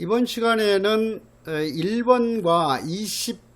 이번 시간에는 1번과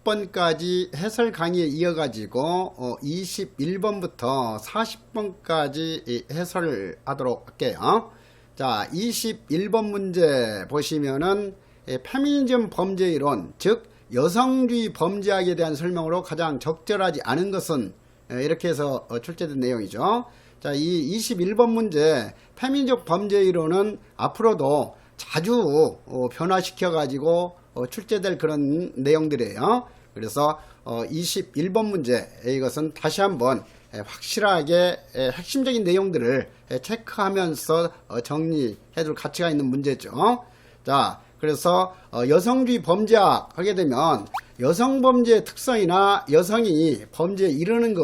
20번까지 해설 강의에 이어가지고 21번부터 40번까지 해설을 하도록 할게요. 자, 21번 문제 보시면은 페미니즘 범죄 이론, 즉 여성주의 범죄학에 대한 설명으로 가장 적절하지 않은 것은, 이렇게 해서 출제된 내용이죠. 자, 이 21번 문제 페미니즘 범죄 이론은 앞으로도 자주 변화시켜 가지고 출제될 그런 내용들이에요. 그래서 21번 문제, 이것은 다시 한번 확실하게 핵심적인 내용들을 체크하면서 정리해 둘 가치가 있는 문제죠. 자, 그래서 여성주의 범죄학 하게 되면 여성 범죄의 특성이나 여성이 범죄에 이르는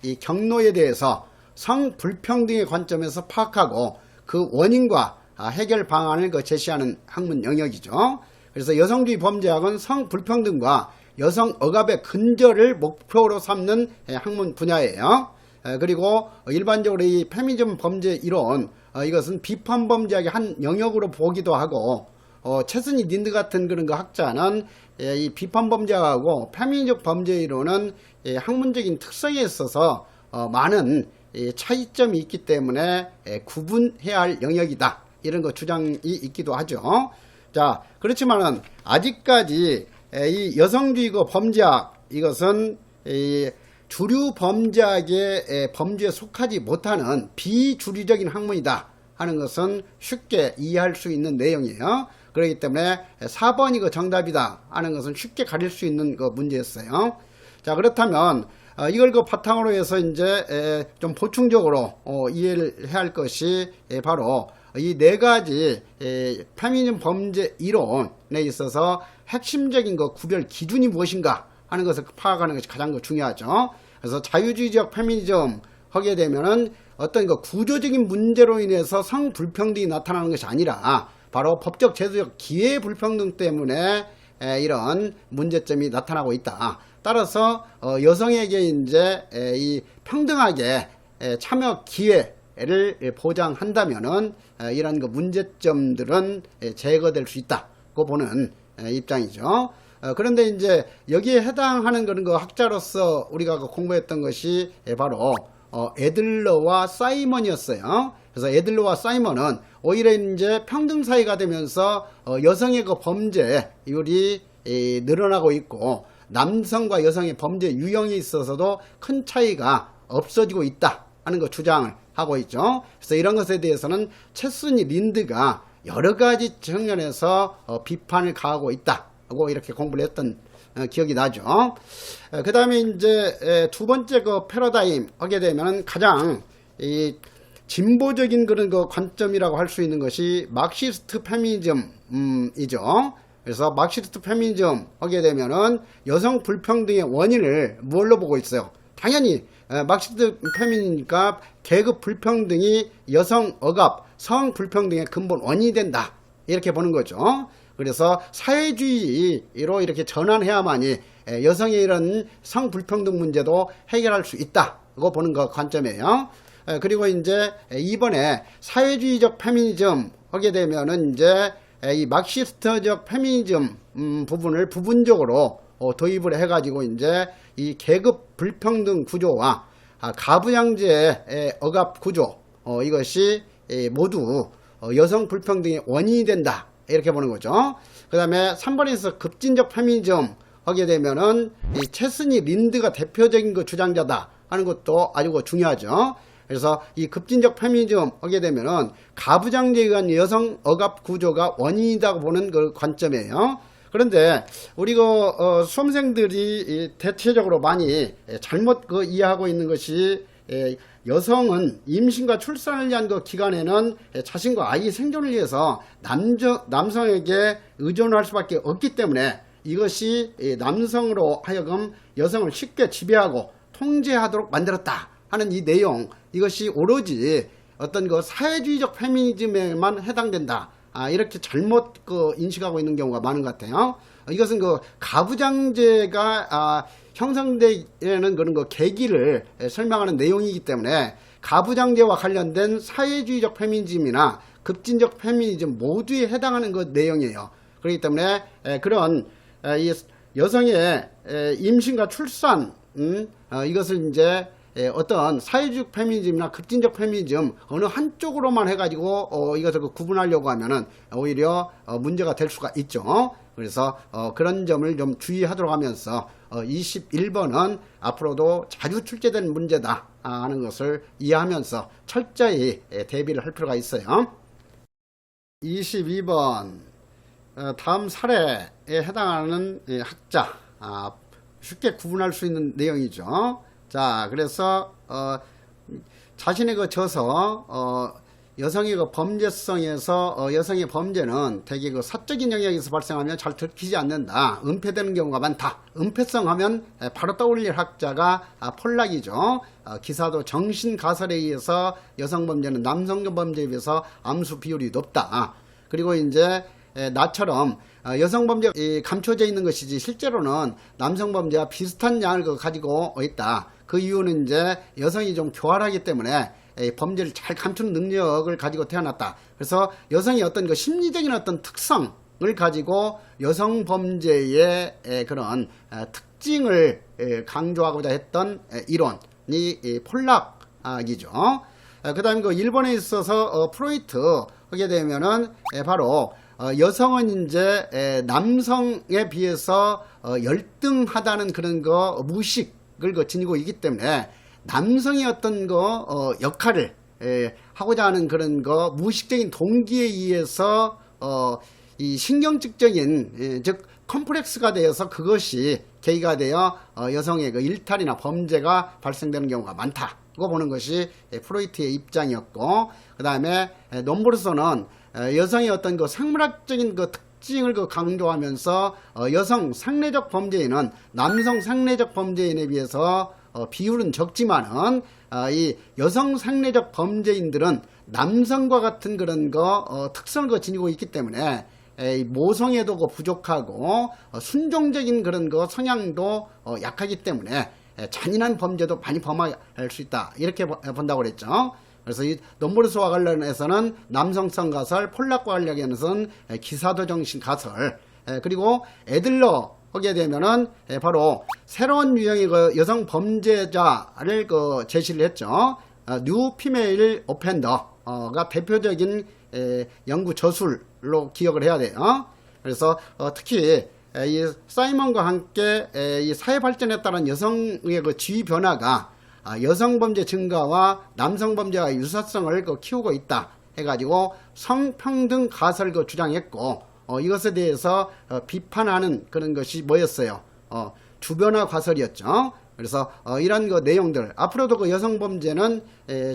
이 경로에 대해서 성불평등의 관점에서 파악하고 그 원인과 해결 방안을 제시하는 학문 영역이죠. 그래서 여성주의 범죄학은 성불평등과 여성 억압의 근절을 목표로 삼는 학문 분야예요. 그리고 일반적으로 이 페미니즘 범죄 이론, 이것은 비판 범죄학의 한 영역으로 보기도 하고, 체스니 린드 같은 그런 학자는 이 비판 범죄학하고 페미니즘 범죄 이론은 학문적인 특성에 있어서 많은 차이점이 있기 때문에 구분해야 할 영역이다, 이런 주장이 있기도 하죠. 자, 그렇지만은 아직까지 이 여성주의고 범죄학, 이것은 주류 범죄학의 범죄에 속하지 못하는 비주류적인 학문이다 하는 것은 쉽게 이해할 수 있는 내용이에요. 그렇기 때문에 4번이 정답이다 하는 것은 쉽게 가릴 수 있는 문제였어요. 자, 그렇다면 이걸 바탕으로 해서 이제 좀 보충적으로 이해를 해야 할 것이 바로 이 네 가지 페미니즘 범죄 이론에 있어서 핵심적인 구별 기준이 무엇인가 하는 것을 파악하는 것이 가장 중요하죠. 그래서 자유주의적 페미니즘 하게 되면은 어떤 구조적인 문제로 인해서 성불평등이 나타나는 것이 아니라 바로 법적 제도적 기회 불평등 때문에 이런 문제점이 나타나고 있다. 따라서 여성에게 이제 이 평등하게 참여 기회를 보장한다면은 이런 문제점들은 제거될 수 있다고 보는 입장이죠. 그런데 이제 여기에 해당하는 그런 학자로서 우리가 공부했던 것이 바로 애들러와 사이먼이었어요. 그래서 애들러와 사이먼은 오히려 이제 평등 사회가 되면서 여성의 범죄율이 늘어나고 있고, 남성과 여성의 범죄 유형에 있어서도 큰 차이가 없어지고 있다 하는 주장을 하고 있죠. 그래서 이런 것에 대해서는 체스니 린드가 여러 가지 측면에서 비판을 가하고 있다고 이렇게 공부를 했던 기억이 나죠. 그 다음에 이제 두 번째 패러다임 하게 되면 가장 진보적인 그런 관점이라고 할 수 있는 것이 막시스트 페미니즘이죠. 그래서 막시스트 페미니즘 하게 되면은 여성 불평등의 원인을 뭘로 보고 있어요? 당연히 막시스트 페미니즘이니까 계급 불평등이 여성 억압, 성 불평등의 근본 원인이 된다, 이렇게 보는 거죠. 그래서 사회주의로 이렇게 전환해야만이 여성의 이런 성 불평등 문제도 해결할 수 있다고 보는 관점이에요. 그리고 이제 이번에 사회주의적 페미니즘 하게 되면은 이제 이 막시스트적 페미니즘 부분을 부분적으로 도입을 해가지고 이제 이 계급 불평등 구조와 가부장제의 억압 구조, 이것이 모두 여성 불평등의 원인이 된다, 이렇게 보는 거죠. 그 다음에 3번에서 급진적 페미니즘 하게 되면은 이 체스니 린드가 대표적인 주장자다 하는 것도 아주 중요하죠. 그래서 이 급진적 페미니즘 하게 되면은 가부장제에 의한 여성 억압 구조가 원인이라고 보는 관점이에요. 그런데 우리 수험생들이 대체적으로 많이 잘못 이해하고 있는 것이, 여성은 임신과 출산을 위한 기간에는 자신과 아이 생존을 위해서 남성에게 의존할 수밖에 없기 때문에 이것이 남성으로 하여금 여성을 쉽게 지배하고 통제하도록 만들었다 하는 이 내용, 이것이 오로지 어떤 사회주의적 페미니즘에만 해당된다, 이렇게 잘못 인식하고 있는 경우가 많은 것 같아요. 이것은 가부장제가 형성되는 그런 계기를 설명하는 내용이기 때문에 가부장제와 관련된 사회주의적 페미니즘이나 급진적 페미니즘 모두에 해당하는 내용이에요. 그렇기 때문에 그런 이 여성의 임신과 출산 이것을 이제 어떤 사회주의 페미니즘이나 급진적 페미니즘 어느 한쪽으로만 해가지고 이것을 구분하려고 하면은 오히려 문제가 될 수가 있죠. 그래서 그런 점을 좀 주의하도록 하면서 21번은 앞으로도 자주 출제된 문제다 하는 것을 이해하면서 철저히 대비를 할 필요가 있어요. 22번 다음 사례에 해당하는 학자 쉽게 구분할 수 있는 내용이죠. 자, 그래서 자신의 그 저서 여성의 그 범죄성에서 여성의 범죄는 대개 그 사적인 영역에서 발생하면 잘 들키지 않는다. 은폐되는 경우가 많다. 은폐성 하면 바로 떠올릴 학자가 폴락이죠. 기사도 정신가설에 의해서 여성 범죄는 남성 범죄에 비해서 암수 비율이 높다. 그리고 이제 나처럼 여성 범죄 감춰져 있는 것이지 실제로는 남성 범죄와 비슷한 양을 가지고 있다. 그 이유는 이제 여성이 좀 교활하기 때문에 범죄를 잘 감추는 능력을 가지고 태어났다. 그래서 여성이 어떤 그 심리적인 어떤 특성을 가지고 여성 범죄의 그런 특징을 강조하고자 했던 이론이 폴락이죠. 그 다음에 그 일본에 있어서 프로이트 하게 되면은 바로 여성은 이제 남성에 비해서 열등하다는 그런 거 무의식을 지니고 있기 때문에 남성의 어떤 거 역할을 하고자 하는 그런 거 무의식적인 동기에 의해서 이 신경증적인 즉 컴플렉스가 되어서 그것이 계기가 되어 여성의 그 일탈이나 범죄가 발생되는 경우가 많다고 보는 것이 프로이트의 입장이었고, 그 다음에 논문으로서는 여성의 어떤 그 생물학적인 그 특징을 강조하면서 여성 상례적 범죄인은 남성 상례적 범죄인에 비해서 비율은 적지만은 이 여성 상례적 범죄인들은 남성과 같은 그런 거 특성을 지니고 있기 때문에 모성애도 부족하고 순종적인 그런 거 성향도 약하기 때문에 잔인한 범죄도 많이 범할 수 있다, 이렇게 본다고 그랬죠. 그래서 이 논문수와 관련해서는 남성성 가설, 폴락과 관련해서는 기사도 정신 가설, 그리고 애들러 하게 되면은 바로 새로운 유형의 그 여성 범죄자를 제시를 했죠. 뉴 피메일 오펜더가 대표적인 연구 저술로 기억을 해야 돼요. 그래서 특히 이 사이먼과 함께 이 사회 발전에 따른 여성의 그 지위 변화가 여성 범죄 증가와 남성 범죄와 유사성을 키우고 있다 해가지고 성평등 가설을 주장했고, 이것에 대해서 비판하는 그런 것이 뭐였어요? 주변화 가설이었죠. 그래서 이런 내용들 앞으로도 그 여성 범죄는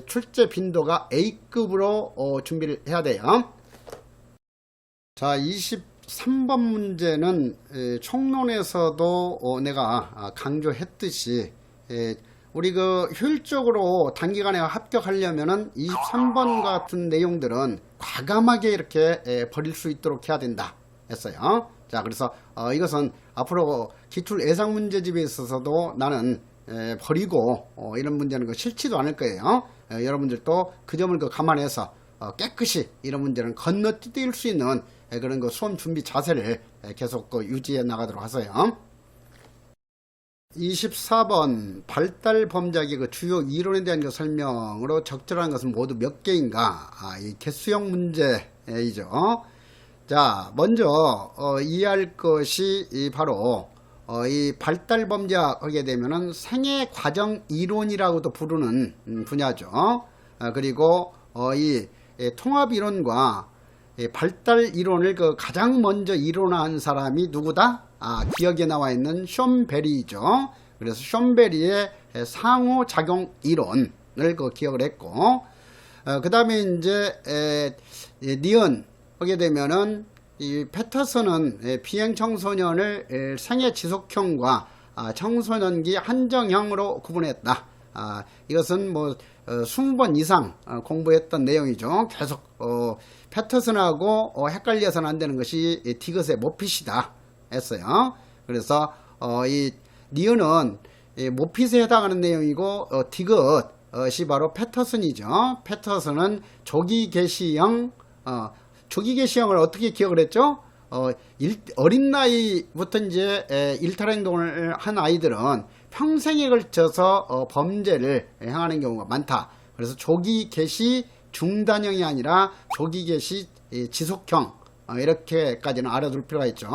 출제 빈도가 A급으로 준비를 해야 돼요. 자, 23번 문제는 총론에서도 내가 강조했듯이 우리 그 효율적으로 단기간에 합격하려면은 23번 같은 내용들은 과감하게 이렇게 버릴 수 있도록 해야 된다 했어요. 자, 그래서 이것은 앞으로 기출 예상 문제집에 있어서도 나는 버리고 이런 문제는 싫지도 않을 거예요. 여러분들도 그 점을 감안해서 깨끗이 이런 문제는 건너뛸 수 있는 그런 수험 준비 자세를 계속 유지해 나가도록 하세요. 24번 발달 범죄학의 주요 이론에 대한 설명으로 적절한 것은 모두 몇 개인가? 이 개수형 문제이죠. 자, 먼저 이해할 것이 바로 이 발달 범죄학 하게 되면은 생애 과정 이론이라고도 부르는 분야죠. 그리고 이 통합 이론과 발달 이론을 가장 먼저 이론화한 사람이 누구다? 기억에 나와 있는 숀베리죠. 그래서 숀베리의 상호작용 이론을 기억을 했고, 그 다음에 이제 니은 하게 되면은 이 패터슨은 비행 청소년을 생애 지속형과 청소년기 한정형으로 구분했다. 이것은 뭐 20번 이상 공부했던 내용이죠. 계속 패터슨하고 헷갈려서는 안 되는 것이 디귿의 모핏이다 했어요. 그래서 이 니은은 모핏에 해당하는 내용이고 디귿이 바로 패터슨이죠. 패터슨은 조기 개시형, 조기 개시형을 어떻게 기억을 했죠? 어린 나이부터 이제 일탈 행동을 한 아이들은 평생에 걸쳐서 범죄를 행하는 경우가 많다. 그래서 조기 개시 중단형이 아니라 조기 개시 지속형, 이렇게까지는 알아둘 필요가 있죠.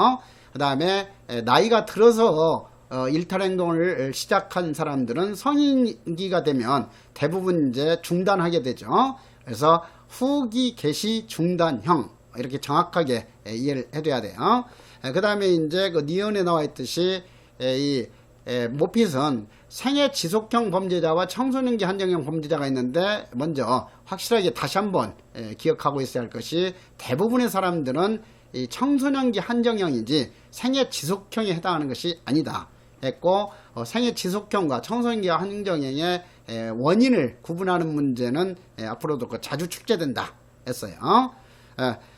그 다음에 나이가 들어서 일탈 행동을 시작한 사람들은 성인기가 되면 대부분 이제 중단하게 되죠. 그래서 후기 개시 중단형, 이렇게 정확하게 이해를 해둬야 돼요. 그 다음에 이제 그 니언에 나와 있듯이 이 모핏은 생애 지속형 범죄자와 청소년기 한정형 범죄자가 있는데, 먼저 확실하게 다시 한번 기억하고 있어야 할 것이, 대부분의 사람들은 이 청소년기 한정형이지 생애 지속형에 해당하는 것이 아니다 했고, 생애 지속형과 청소년기 한정형의 원인을 구분하는 문제는 앞으로도 자주 출제된다 했어요.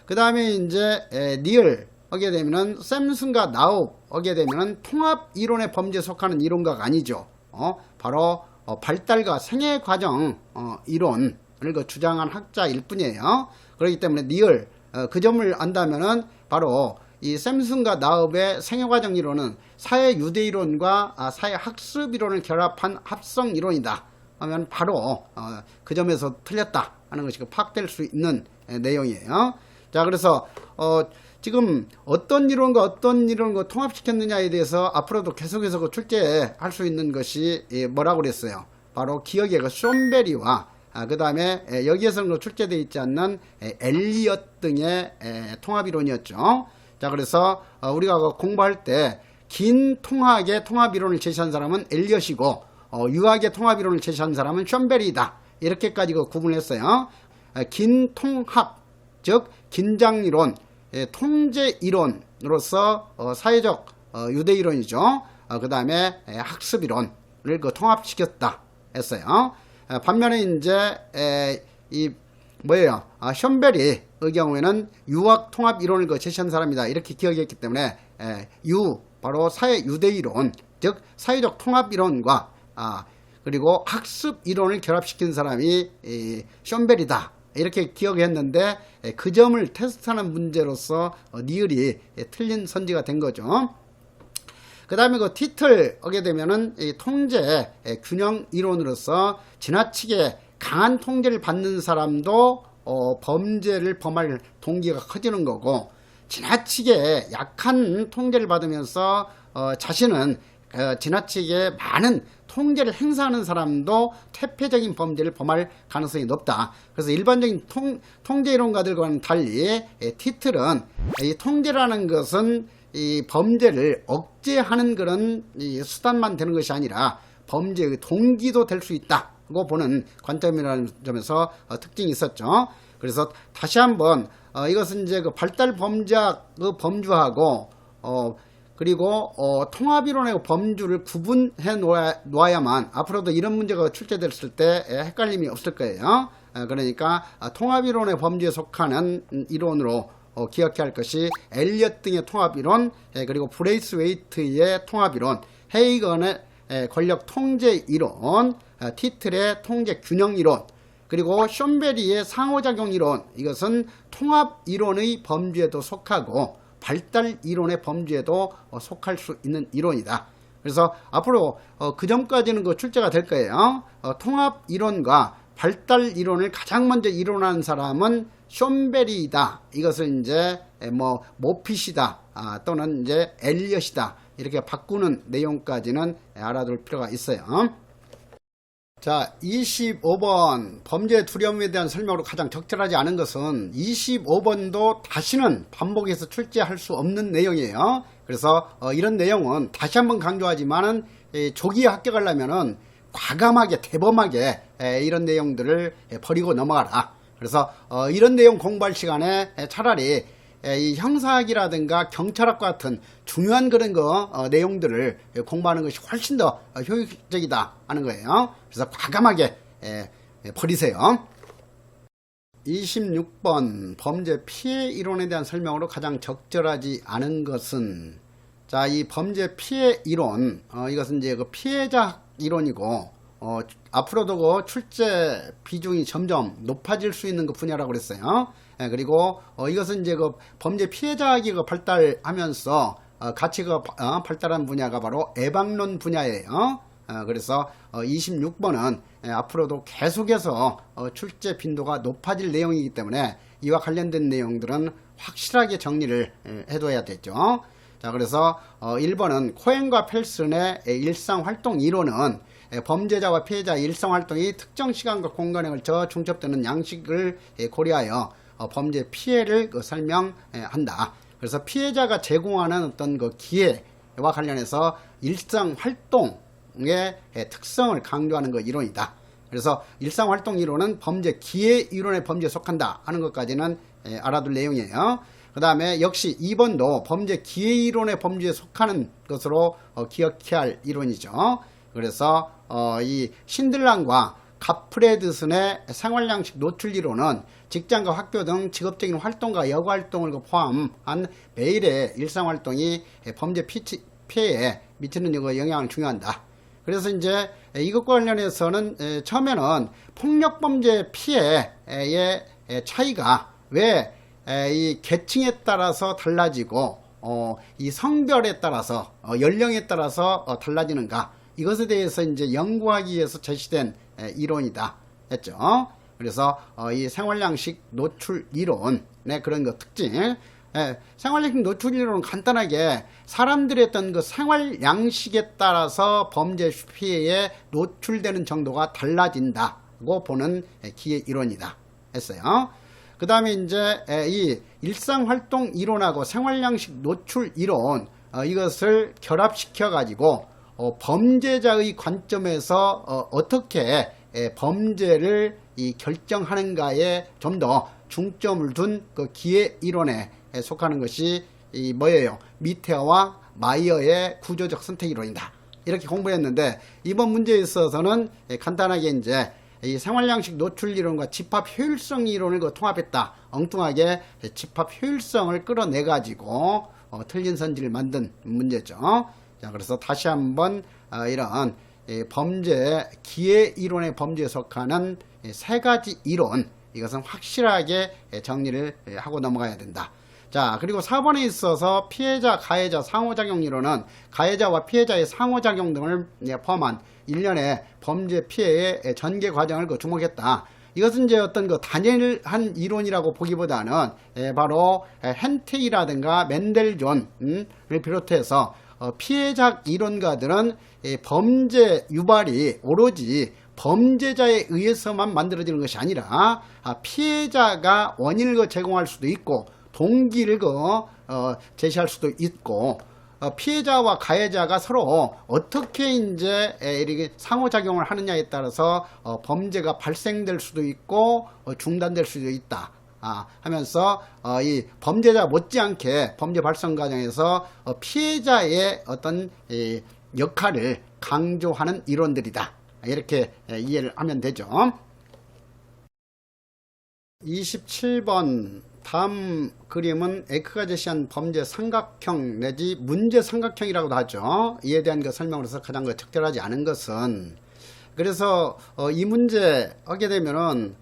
그 다음에 이제 니을 하게 되면은 샘슨과 나옵 하게 되면은 통합 이론의 범죄에 속하는 이론가가 아니죠. 바로 발달과 생애 과정 이론을 주장한 학자일 뿐이에요. 그렇기 때문에 니을 그 점을 안다면은 바로 이 샘슨과 나옵의 생애 과정 이론은 사회 유대 이론과 사회 학습 이론을 결합한 합성 이론이다 하면 바로 그 점에서 틀렸다 하는 것이 파악될 수 있는 내용이에요. 자, 그래서 지금 어떤 이론과 어떤 이론과 통합시켰느냐에 대해서 앞으로도 계속해서 출제할 수 있는 것이 뭐라고 그랬어요? 바로 기억의 숀베리와 그 다음에 여기에서는 출제되어 있지 않는 엘리엇 등의 통합이론이었죠. 자, 그래서 우리가 공부할 때 긴 통학의 통합이론을 제시한 사람은 엘리엇이고, 유학의 통합이론을 제시한 사람은 숀베리다. 이렇게까지 구분했어요. 긴 통합, 즉 긴장이론, 통제이론으로서 사회적 유대이론이죠. 그 다음에 학습이론을 통합시켰다 했어요. 반면에 이제 숀베리의 경우에는 유학 통합 이론을 제시한 사람이다 이렇게 기억했기 때문에 바로 사회 유대이론, 즉 사회적 통합 이론과 그리고 학습 이론을 결합시킨 사람이 숀베리다 이렇게 기억했는데, 그 점을 테스트하는 문제로서 니을이 틀린 선지가 된 거죠. 그 다음에 그 티틀 하게 되면은 이 통제 균형 이론으로서 지나치게 강한 통제를 받는 사람도 범죄를 범할 동기가 커지는 거고, 지나치게 약한 통제를 받으면서 자신은 지나치게 많은 통제를 행사하는 사람도 퇴폐적인 범죄를 범할 가능성이 높다. 그래서 일반적인 통제 이론가들과는 달리 티틀은 이 통제라는 것은 이 범죄를 억제하는 그런 수단만 되는 것이 아니라 범죄의 동기도 될 수 있다고 보는 관점이라는 점에서 특징이 있었죠. 그래서 다시 한번 이것은 이제 그 발달 범죄학 범주하고 그리고 통합이론의 범주를 구분해 놓아야만 앞으로도 이런 문제가 출제됐을 때 헷갈림이 없을 거예요. 그러니까 통합이론의 범주에 속하는 이론으로 기억해야 할 것이 엘리엇 등의 통합이론, 그리고 브레이스웨이트의 통합이론, 헤이건의 권력 통제 이론, 티틀의 통제 균형 이론, 그리고 숀베리의 상호작용 이론, 이것은 통합 이론의 범주에도 속하고 발달 이론의 범주에도 속할 수 있는 이론이다. 그래서 앞으로 그 점까지는 출제가 될 거예요. 통합 이론과 발달 이론을 가장 먼저 이론한 사람은 숀베리이다. 이것을 이제 모핏이다, 또는 이제 엘리엇이다. 이렇게 바꾸는 내용까지는 알아둘 필요가 있어요. 자, 25번 범죄의 두려움에 대한 설명으로 가장 적절하지 않은 것은 25번도 다시는 반복해서 출제할 수 없는 내용이에요. 그래서 이런 내용은 다시 한번 강조하지만은 조기에 합격하려면은 과감하게 대범하게 이런 내용들을 버리고 넘어가라. 그래서 이런 내용 공부할 시간에 차라리 이 형사학이라든가 경찰학과 같은 중요한 그런 내용들을 공부하는 것이 훨씬 더 효율적이다 하는 거예요. 그래서 과감하게 버리세요. 26번 범죄 피해 이론에 대한 설명으로 가장 적절하지 않은 것은, 자, 이 범죄 피해 이론, 이것은 이제 그 피해자 이론이고, 앞으로도 출제 비중이 점점 높아질 수 있는 그 분야라고 그랬어요. 그리고 이것은 이제 그 범죄 피해자학이 발달하면서 같이 발달한 분야가 바로 예방론 분야예요. 그래서 26번은 앞으로도 계속해서 출제 빈도가 높아질 내용이기 때문에 이와 관련된 내용들은 확실하게 정리를 해둬야 되죠. 자, 그래서 1번은 코엔과 펠슨의 일상활동 이론은 범죄자와 피해자의 일상활동이 특정 시간과 공간에 걸쳐 중첩되는 양식을 고려하여 범죄 피해를 설명한다. 그래서 피해자가 제공하는 어떤 그 기회와 관련해서 일상활동의 특성을 강조하는 그 이론이다. 그래서 일상활동 이론은 범죄 기회 이론의 범죄에 속한다 하는 것까지는 알아둘 내용이에요. 그 다음에 역시 2번도 범죄 기회 이론의 범죄에 속하는 것으로 기억해야 할 이론이죠. 그래서 이 신들란과 가프레드슨의 생활양식 노출 이론은 직장과 학교 등 직업적인 활동과 여가활동을 포함한 매일의 일상활동이 범죄 피해에 미치는 영향을 중요한다. 그래서 이제 이것과 관련해서는 처음에는 폭력범죄 피해의 차이가 왜 이 계층에 따라서 달라지고 이 성별에 따라서 연령에 따라서 달라지는가, 이것에 대해서 이제 연구하기 위해서 제시된 이론이다 했죠. 그래서 이 생활양식 노출 이론의 그런 그 특징, 생활양식 노출 이론은 간단하게 사람들의 어떤 그 생활양식에 따라서 범죄 피해에 노출되는 정도가 달라진다고 보는 기회 이론이다 했어요. 그 다음에 이제 이 일상활동 이론하고 생활양식 노출 이론, 이것을 결합시켜 가지고 범죄자의 관점에서 어떻게 범죄를 결정하는가에 좀 더 중점을 둔 그 기회 이론에 속하는 것이 뭐예요? 미테어와 마이어의 구조적 선택 이론이다. 이렇게 공부했는데 이번 문제에 있어서는 간단하게 이제 이 생활양식 노출 이론과 집합 효율성 이론을 통합했다. 엉뚱하게 집합 효율성을 끌어내 가지고 틀린 선지를 만든 문제죠. 자, 그래서 다시 한번 이런 범죄 기회 이론의 범죄에 속하는 세 가지 이론, 이것은 확실하게 정리를 하고 넘어가야 된다. 자, 그리고 4번에 있어서 피해자, 가해자 상호작용 이론은 가해자와 피해자의 상호작용 등을 포함한 일련의 범죄 피해의 전개 과정을 주목했다. 이것은 이제 어떤 단일한 이론이라고 보기보다는 바로 헨테이라든가 맨델존을 비롯해서 피해자 이론가들은 범죄 유발이 오로지 범죄자에 의해서만 만들어지는 것이 아니라 피해자가 원인을 제공할 수도 있고 동기를 제시할 수도 있고 피해자와 가해자가 서로 어떻게 이제 이렇게 상호작용을 하느냐에 따라서 범죄가 발생될 수도 있고 중단될 수도 있다. 하면서 이 범죄자 못지않게 범죄 발생 과정에서 피해자의 어떤 역할을 강조하는 이론들이다. 이렇게 이해를 하면 되죠. 27번 다음 그림은 에크가 제시한 범죄 삼각형 내지 문제 삼각형이라고도 하죠. 이에 대한 설명으로서 가장 적절하지 않은 것은, 그래서 이 문제 하게 되면은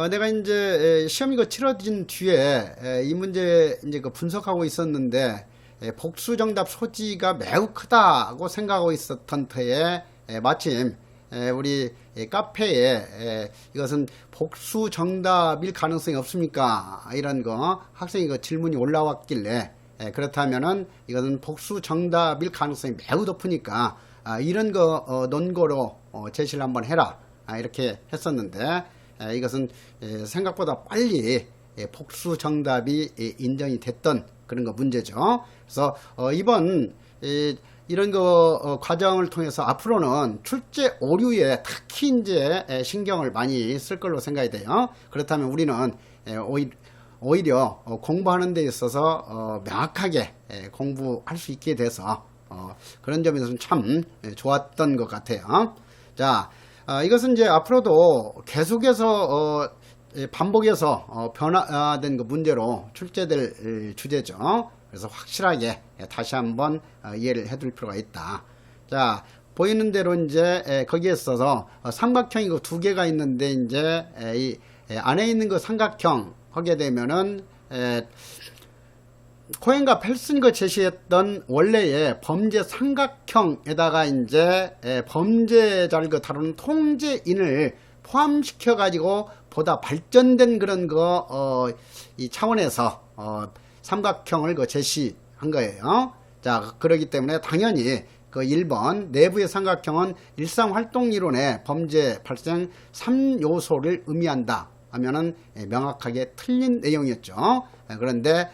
내가 이제 시험이 치러진 뒤에 이 문제 이제 분석하고 있었는데 복수 정답 소지가 매우 크다고 생각하고 있었던 터에 마침 우리 카페에 이것은 복수 정답일 가능성이 없습니까? 이런 학생이 질문이 올라왔길래 그렇다면은 이것은 복수 정답일 가능성이 매우 높으니까 이런 논거로 제시를 한번 해라. 이렇게 했었는데 이것은 생각보다 빨리 복수 정답이 인정이 됐던 그런 문제죠. 그래서 이번 이런 과정을 통해서 앞으로는 출제 오류에 특히 이제 신경을 많이 쓸 걸로 생각이 돼요. 그렇다면 우리는 오히려 공부하는 데 있어서 명확하게 공부할 수 있게 돼서 그런 점에서는 참 좋았던 것 같아요. 자, 이것은 이제 앞으로도 계속해서 반복해서 변화된 문제로 출제될 주제죠. 그래서 확실하게 다시 한번 이해를 해둘 필요가 있다. 자, 보이는 대로 이제 거기에 있어서 삼각형이 두 개가 있는데 이제 이 안에 있는 삼각형 하게 되면은 코엔과 펠슨이 제시했던 원래의 범죄 삼각형에다가 이제 범죄자를 다루는 통제인을 포함시켜 가지고 보다 발전된 그런 이 차원에서 삼각형을 제시한 거예요. 자, 그렇기 때문에 당연히 1번 내부의 삼각형은 일상활동이론의 범죄 발생 3요소를 의미한다 하면은 명확하게 틀린 내용이었죠. 그런데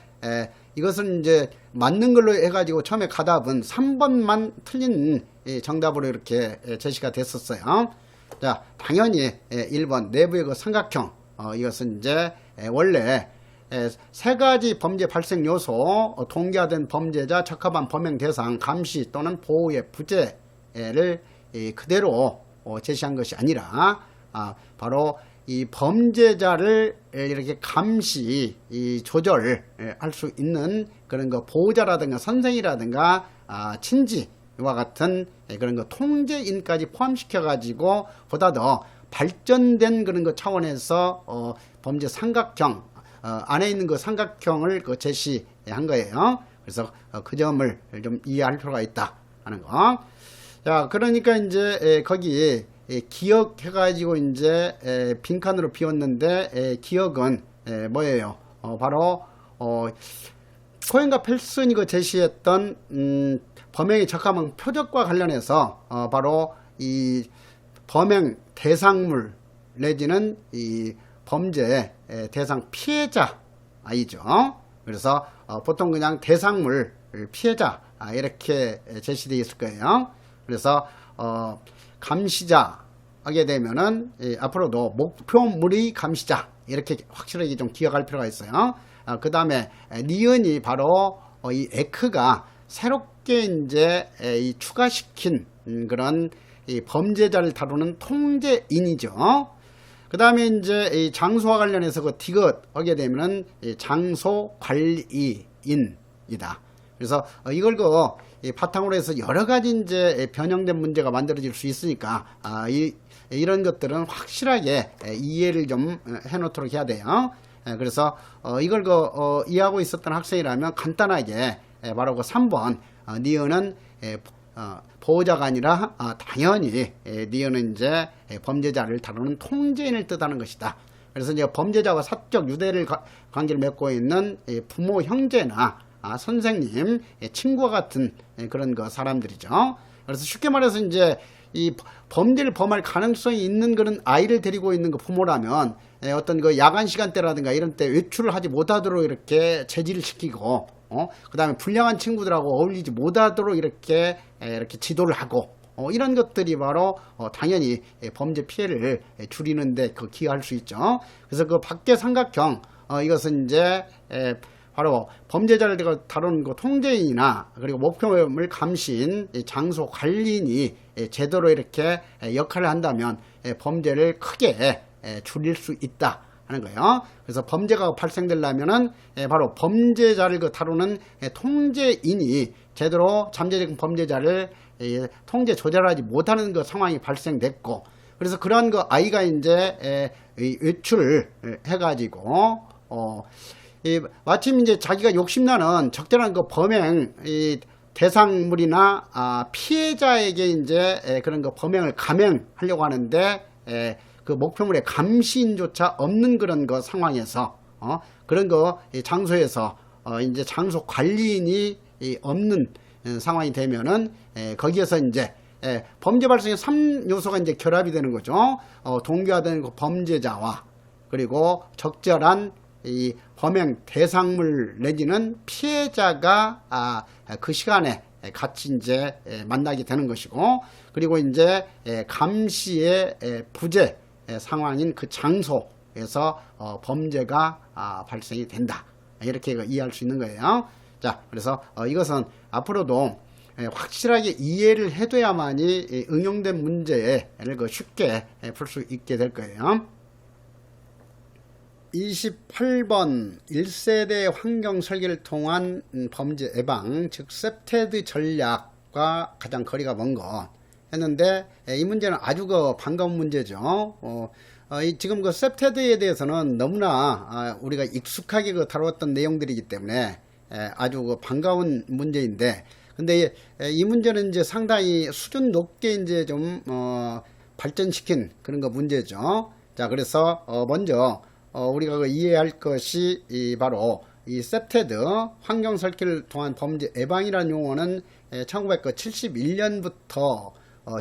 이것은 이제 맞는 걸로 해가지고 처음에 가답은 3번만 틀린 정답으로 이렇게 제시가 됐었어요. 자, 당연히 1번 내부의 삼각형, 이것은 이제 원래 세 가지 범죄 발생 요소, 동기화된 범죄자, 적합한 범행 대상, 감시 또는 보호의 부재를 그대로 제시한 것이 아니라 바로 이 범죄자를 이렇게 감시, 조절할 수 있는 그런 보호자라든가 선생이라든가 친지와 같은 그런 통제인까지 포함시켜 가지고 보다 더 발전된 그런 차원에서 범죄 삼각형 안에 있는 삼각형을 제시한 거예요. 그래서 그 점을 좀 이해할 필요가 있다 하는 거. 자, 그러니까 이제 거기 기억 해가지고 이제 빈칸으로 비웠는데 기억은 뭐예요? 바로 코엔과 펠슨이 제시했던 범행의 적합한 표적과 관련해서 바로 이 범행 대상물 내지는 이 범죄 대상 피해자이죠. 그래서 보통 그냥 대상물 피해자 이렇게 제시되어 있을 거예요. 그래서 감시자 하게 되면은 앞으로도 목표물의 감시자 이렇게 확실하게 좀 기억할 필요가 있어요. 그 다음에 니은이 바로 이 에크가 새롭게 이제 추가시킨 그런 이 범죄자를 다루는 통제인이죠. 그 다음에 이제 이 장소와 관련해서 디귿 하게 되면은 장소 관리인이다. 그래서 이걸 바탕으로 해서 여러 가지 이제 변형된 문제가 만들어질 수 있으니까 이런 것들은 확실하게 이해를 좀 해놓도록 해야 돼요. 그래서 이걸 이해하고 있었던 학생이라면 간단하게 바로 3번 니은은 보호자가 아니라 당연히 니은은 이제 범죄자를 다루는 통제인을 뜻하는 것이다. 그래서 이제 범죄자와 사적 유대를 관계를 맺고 있는 부모, 형제나 선생님, 친구와 같은 그런 사람들이죠. 그래서 쉽게 말해서 이제 이 범죄를 범할 가능성이 있는 그런 아이를 데리고 있는 부모라면 어떤 야간 시간대라든가 이런 때 외출을 하지 못하도록 이렇게 제지를 시키고 그 다음에 불량한 친구들하고 어울리지 못하도록 이렇게 지도를 하고 이런 것들이 바로 당연히 범죄 피해를 줄이는데 기여할 수 있죠. 그래서 밖의 삼각형 이것은 이제 바로 범죄자를 다루는 통제인이나 그리고 목표물 감시인 장소 관리인이 제대로 이렇게 역할을 한다면 범죄를 크게 줄일 수 있다 하는 거예요. 그래서 범죄가 발생되려면은 바로 범죄자를 다루는 통제인이 제대로 잠재적 범죄자를 통제 조절하지 못하는 상황이 발생됐고, 그래서 그러한 아이가 이제 외출을 해가지고 마침 이제 자기가 욕심나는 적절한 범행 대상물이나 피해자에게 이제 그런 범행을 감행하려고 하는데 그 목표물의 감시인조차 없는 그런 상황에서 그런 장소에서 이제 장소 관리인이 없는 상황이 되면은 거기에서 이제 범죄 발생의 3요소가 이제 결합이 되는 거죠. 동기화된 범죄자와 그리고 적절한 이 범행 대상물 내지는 피해자가 그 시간에 같이 이제 만나게 되는 것이고, 그리고 이제 감시의 부재 상황인 그 장소에서 범죄가 발생이 된다. 이렇게 이해할 수 있는 거예요. 자, 그래서 이것은 앞으로도 확실하게 이해를 해둬야만이 응용된 문제를 쉽게 풀 수 있게 될 거예요. 28번 1세대 환경 설계를 통한 범죄 예방, 즉 셉테드 전략과 가장 거리가 먼 것 했는데, 이 문제는 아주 반가운 문제죠. 지금 그 셉테드에 대해서는 너무나 우리가 익숙하게 다루었던 내용들이기 때문에 아주 반가운 문제인데, 근데 이 문제는 이제 상당히 수준 높게 이제 좀 발전시킨 그런 거 문제죠. 자, 그래서 먼저 우리가 이해할 것이 바로 이 셉테드 환경 설계를 통한 범죄 예방이라는 용어는 1971년부터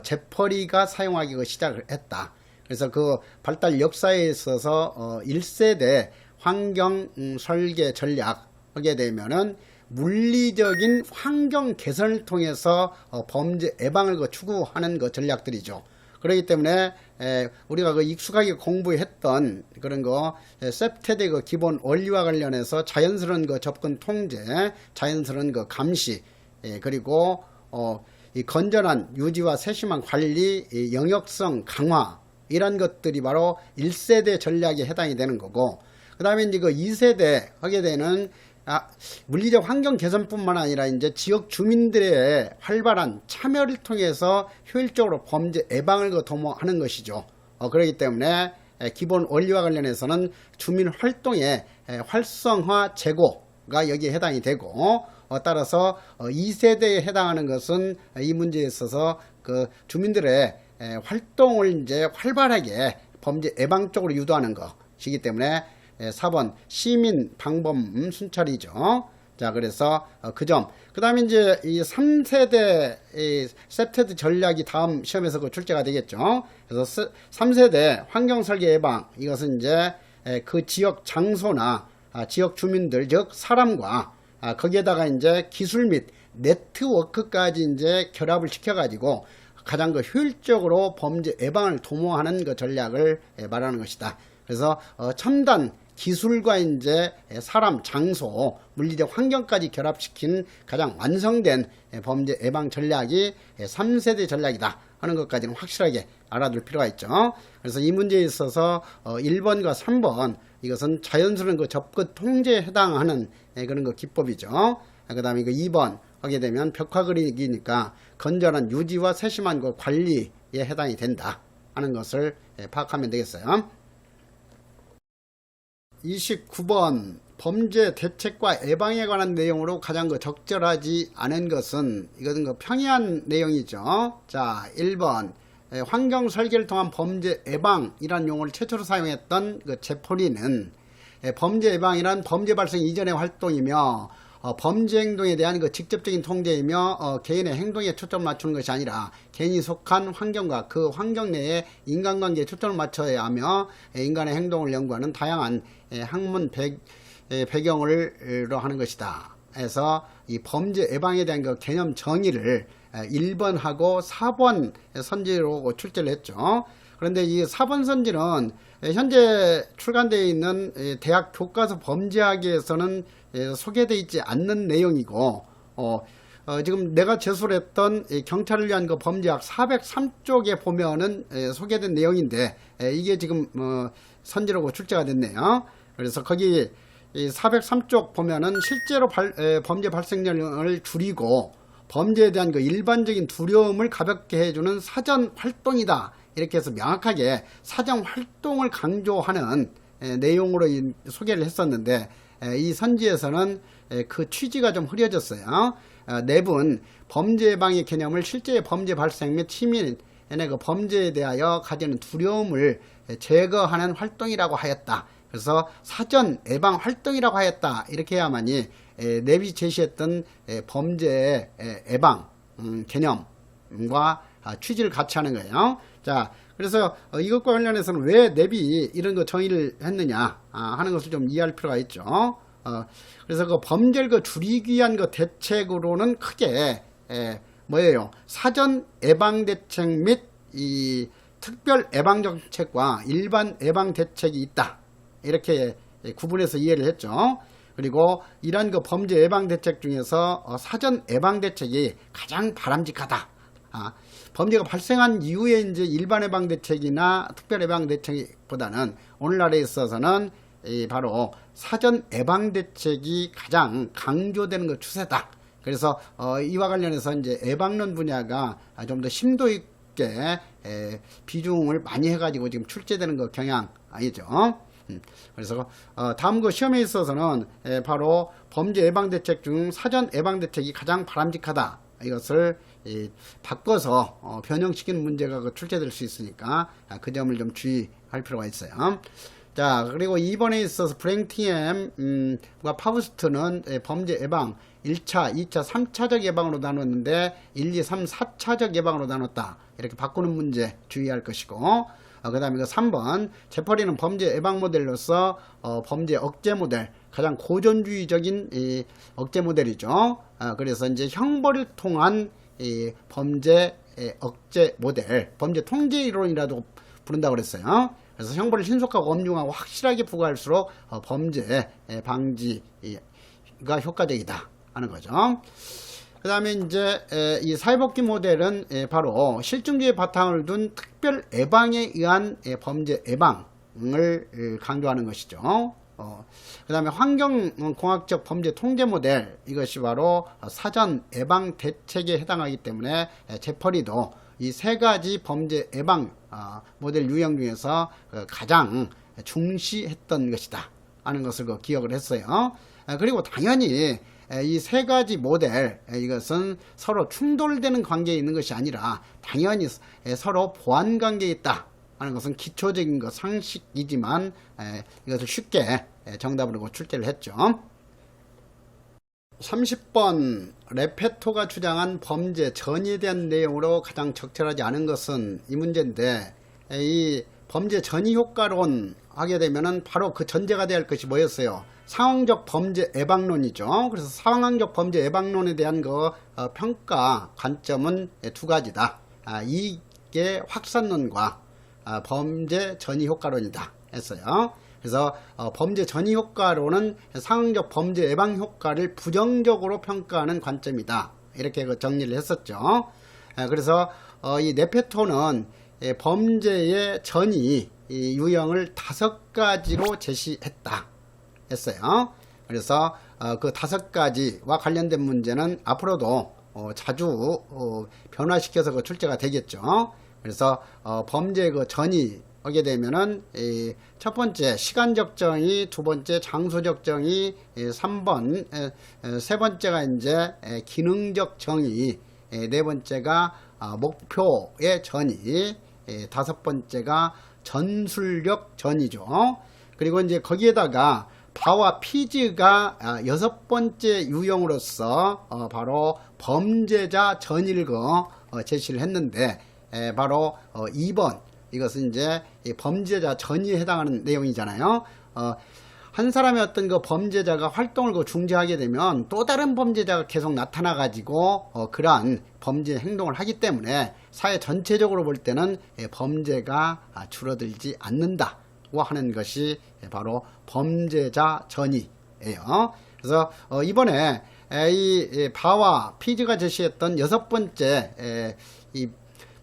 재퍼리가 사용하기 시작을 했다. 그래서 그 발달 역사에 있어서 1세대 환경 설계 전략 하게 되면은 물리적인 환경 개선을 통해서 범죄 예방을 추구하는 전략들이죠. 그렇기 때문에 우리가 익숙하게 공부했던 그런 셉테드 기본 원리와 관련해서 자연스러운 접근 통제, 자연스러운 감시, 그리고 이 건전한 유지와 세심한 관리, 영역성 강화, 이런 것들이 바로 1세대 전략에 해당이 되는 거고, 그 다음에 이제 2세대 하게 되는 물리적 환경 개선뿐만 아니라 이제 지역 주민들의 활발한 참여를 통해서 효율적으로 범죄 예방을 도모하는 것이죠. 그렇기 때문에 기본 원리와 관련해서는 주민 활동의 활성화 제고가 여기에 해당이 되고, 따라서 2세대에 해당하는 것은 이 문제에 있어서 그 주민들의 활동을 이제 활발하게 범죄 예방 쪽으로 유도하는 것이기 때문에 4번 시민 방범 순찰이죠. 자, 그래서 그 점. 그 다음에 이제 이 3세대 셉테드 전략이 다음 시험에서 출제가 되겠죠. 그래서 3세대 환경 설계 예방, 이것은 이제 그 지역 장소나 지역 주민들, 즉 사람과 거기에다가 이제 기술 및 네트워크까지 이제 결합을 시켜가지고 가장 효율적으로 범죄 예방을 도모하는 전략을 말하는 것이다. 그래서 첨단 기술과 이제 사람, 장소, 물리적 환경까지 결합시킨 가장 완성된 범죄 예방 전략이 3세대 전략이다 하는 것까지는 확실하게 알아둘 필요가 있죠. 그래서 이 문제에 있어서 1번과 3번, 이것은 자연스러운 접근 통제에 해당하는 그런 기법이죠. 그 다음에 2번 하게 되면 벽화 그리기니까 건전한 유지와 세심한 관리에 해당이 된다 하는 것을 파악하면 되겠어요. 29번 범죄 대책과 예방에 관한 내용으로 가장 적절하지 않은 것은, 이것은 평이한 내용이죠. 자, 1번 환경 설계를 통한 범죄 예방이라는 용어를 최초로 사용했던 재퍼리는 범죄 예방이란 범죄 발생 이전의 활동이며 범죄 행동에 대한 직접적인 통제이며 개인의 행동에 초점을 맞추는 것이 아니라 개인이 속한 환경과 그 환경 내에 인간관계에 초점을 맞춰야 하며 인간의 행동을 연구하는 다양한 학문 배경으로 하는 것이다. 해서 이 범죄 예방에 대한 개념 정의를 1번하고 4번 선지로 출제를 했죠. 그런데 이 4번 선지는 현재 출간되어 있는 대학 교과서 범죄학에서는 소개되어 있지 않는 내용이고, 지금 내가 제출했던 경찰을 위한 범죄학 403쪽에 보면은 소개된 내용인데, 이게 지금 선지로 출제가 됐네요. 그래서 거기 403쪽 보면은 실제로 범죄 발생률을 줄이고 범죄에 대한 일반적인 두려움을 가볍게 해주는 사전 활동이다, 이렇게 해서 명확하게 사전 활동을 강조하는 내용으로 소개를 했었는데, 이 선지에서는 그 취지가 좀 흐려졌어요. 내분 범죄 예방의 개념을 실제의 범죄 발생 및 시민의 범죄에 대하여 가지는 두려움을 제거하는 활동이라고 하였다. 그래서 사전 예방 활동이라고 하였다, 이렇게 해야만이 랩이 제시했던 범죄 예방 개념과 취지를 같이 하는 거예요. 자, 그래서 이것과 관련해서는 왜 랩이 이런 정의를 했느냐 하는 것을 좀 이해할 필요가 있죠. 그래서 범죄를 줄이기 위한 대책으로는 크게 뭐예요? 사전 예방 대책 및 이 특별 예방 정책과 일반 예방 대책이 있다, 이렇게 구분해서 이해를 했죠. 그리고 이러한 범죄 예방 대책 중에서 사전 예방 대책이 가장 바람직하다. 범죄가 발생한 이후에 이제 일반 예방 대책이나 특별 예방 대책보다는 오늘날에 있어서는 바로 사전 예방 대책이 가장 강조되는 추세다. 그래서 이와 관련해서 이제 예방론 분야가 좀 더 심도 있고 높게 비중을 많이 해가지고 지금 출제되는 거 경향 아니죠. 그래서 다음 그 시험에 있어서는 바로 범죄 예방대책 중 사전 예방대책이 가장 바람직하다. 이것을 바꿔서 변형시키는 문제가 출제될 수 있으니까 그 점을 좀 주의할 필요가 있어요. 자, 그리고 2번에 있어서 브랭티엠과 파우스트는 범죄 예방 1차, 2차, 3차적 예방으로 나눴는데 1, 2, 3, 4차적 예방으로 나눴다. 이렇게 바꾸는 문제 주의할 것이고, 그 다음에 그 3번 재퍼리는 범죄 예방 모델로서 범죄 억제 모델, 가장 고전주의적인 억제 모델이죠. 그래서 이제 형벌을 통한 범죄 억제 모델, 범죄 통제 이론이라도 부른다고 그랬어요. 그래서 형벌을 신속하고 엄중하고 확실하게 부과할수록 범죄 방지가 효과적이다 하는 거죠. 그 다음에 이제 이 사회복귀 모델은 바로 실증주의에 바탕을 둔 특별 예방에 의한 범죄 예방을 강조하는 것이죠. 그 다음에 환경공학적 범죄 통제 모델, 이것이 바로 사전 예방 대책에 해당하기 때문에 재퍼리도 이 세 가지 범죄 예방 모델 유형 중에서 가장 중시했던 것이다 하는 것을 기억을 했어요. 그리고 당연히 이 세 가지 모델, 이것은 서로 충돌되는 관계에 있는 것이 아니라 당연히 서로 보완 관계에 있다 하는 것은 기초적인 상식이지만 이것을 쉽게 정답으로 출제를 했죠. 30번 레페토가 주장한 범죄 전이에 대한 내용으로 가장 적절하지 않은 것은 이 문제인데, 이 범죄 전이 효과론 하게 되면은 바로 그 전제가 돼야 할 것이 뭐였어요? 상황적 범죄 예방론이죠. 그래서 상황적 범죄 예방론에 대한 평가 관점은 두 가지다. 이게 확산론과 범죄 전이 효과론이다 했어요. 그래서 범죄 전이 효과론은 상황적 범죄 예방 효과를 부정적으로 평가하는 관점이다. 이렇게 정리를 했었죠. 그래서 이 네페토는 범죄의 전이 유형을 5가지로 제시했다 했어요. 그래서 그 5가지와 관련된 문제는 앞으로도 자주 변화시켜서 출제가 되겠죠. 그래서 범죄의 전이 하게 되면은 첫 번째 시간적 정의, 두 번째 장소적 정의, 3번 세 번째가 이제 기능적 정의, 네 번째가 목표의 전의, 다섯 번째가 전술력 전의죠. 그리고 이제 거기에다가 바와 피즈가 6번째 유형으로서 바로 범죄자 전의를 제시를 했는데, 바로 2번 이것은 이제 범죄자 전의에 해당하는 내용이잖아요. 한 사람의 어떤 범죄자가 활동을 중지하게 되면 또 다른 범죄자가 계속 나타나 가지고 그러한 범죄 행동을 하기 때문에 사회 전체적으로 볼 때는 범죄가 줄어들지 않는다고 하는 것이 바로 범죄자 전의예요. 그래서 이번에 이 바와 피즈가 제시했던 6번째 이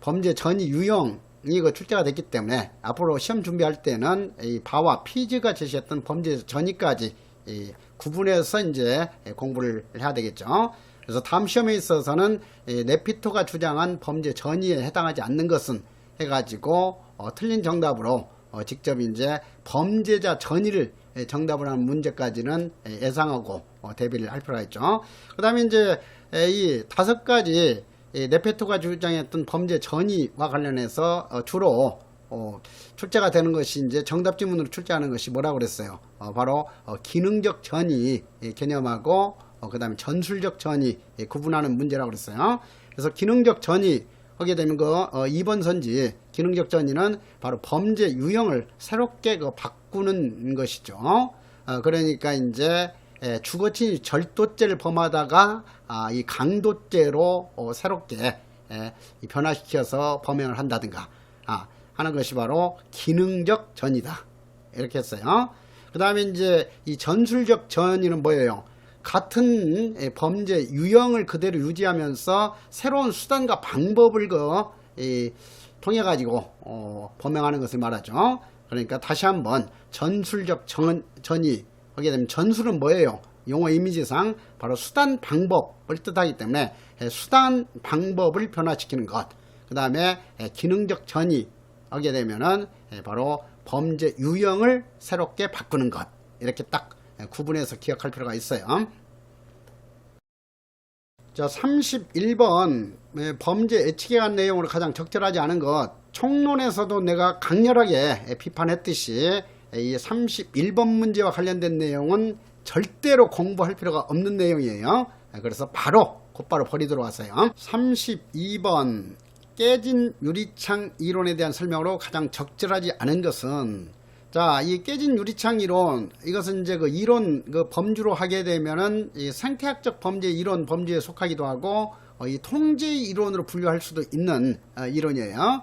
범죄 전의 유형 이거 출제가 됐기 때문에 앞으로 시험 준비할 때는 이 바와 피즈가 제시했던 범죄 전의까지 구분해서 이제 공부를 해야 되겠죠. 그래서 다음 시험에 있어서는 네피토가 주장한 범죄 전의에 해당하지 않는 것은 해가지고 틀린 정답으로 직접 이제 범죄자 전의를 정답을 하는 문제까지는 예상하고 대비를 할 필요가 있죠. 그 다음에 이제 이 5가지 네페토가 주장했던 범죄 전의와 관련해서 주로 출제가 되는 것이 이제 정답 지문으로 출제하는 것이 뭐라고 그랬어요? 바로 기능적 전의 개념하고 그 다음에 전술적 전의 구분하는 문제라고 그랬어요. 그래서 기능적 전의 하게 되면 2번 선지 기능적 전의는 바로 범죄 유형을 새롭게 바꾸는 것이죠. 그러니까 이제 주거침입 절도죄를 범하다가 이 강도죄로 새롭게 변화시켜서 범행을 한다든가 하는 것이 바로 기능적 전이다 이렇게 했어요. 그 다음에 이제 이 전술적 전이는 뭐예요? 같은 범죄 유형을 그대로 유지하면서 새로운 수단과 방법을 통해 가지고 범행하는 것을 말하죠. 그러니까 다시 한번 전술적 전이 하게 되면 전술은 뭐예요? 용어 이미지상 바로 수단 방법을 뜻하기 때문에 수단 방법을 변화시키는 것. 그 그 다음에 기능적 전이 하게 되면은 바로 범죄 유형을 새롭게 바꾸는 것. 이렇게 딱 구분해서 기억할 필요가 있어요. 자, 31번 범죄 예측에 관한 내용으로 가장 적절하지 않은 것. 총론에서도 내가 강렬하게 비판했듯이 이 31번 문제와 관련된 내용은 절대로 공부할 필요가 없는 내용이에요. 그래서 곧바로 버리도록 하세요. 32번 깨진 유리창 이론에 대한 설명으로 가장 적절하지 않은 것은, 자, 이 깨진 유리창 이론, 이것은 이제 그 이론, 그 범주로 하게 되면은 이 생태학적 범죄 이론 범주에 속하기도 하고, 이 통제 이론으로 분류할 수도 있는 이론이에요.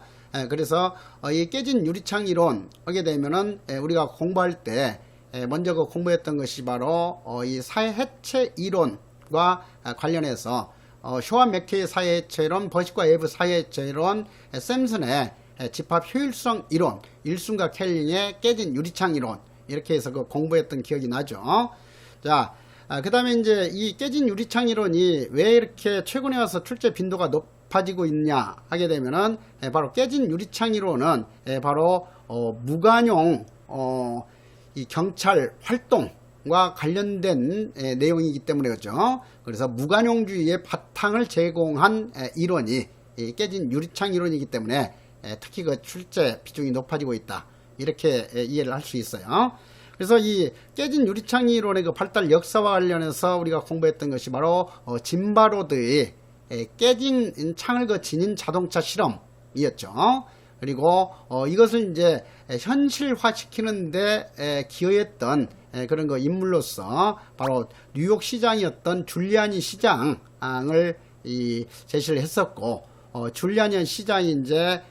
그래서 이 깨진 유리창 이론 하게 되면은 우리가 공부할 때 먼저 그 공부했던 것이 바로 이 사회 해체 이론과 관련해서 쇼와 맥케이의 사회 해체 이론, 버식과 웨브 사회 해체 이론, 샘슨의 집합 효율성 이론, 일순과 켈링의 깨진 유리창 이론, 이렇게 해서 그 공부했던 기억이 나죠. 자, 그 다음에 이제 이 깨진 유리창 이론이 왜 이렇게 최근에 와서 출제 빈도가 높아지고 있냐 하게 되면은 바로 깨진 유리창 이론은 바로 무관용 이 경찰 활동과 관련된 내용이기 때문에 그렇죠. 그래서 무관용주의의 바탕을 제공한 이론이 깨진 유리창 이론이기 때문에 특히 그 출제 비중이 높아지고 있다. 이렇게 이해를 할 수 있어요. 그래서 이 깨진 유리창 이론의 그 발달 역사와 관련해서 우리가 공부했던 것이 바로 짐바로드의 깨진 창을 그 지닌 자동차 실험이었죠. 그리고 이것을 이제 현실화시키는데 기여했던 그런 그 인물로서 바로 뉴욕 시장이었던 줄리아니 시장을 제시를 했었고, 줄리아니 시장이 이제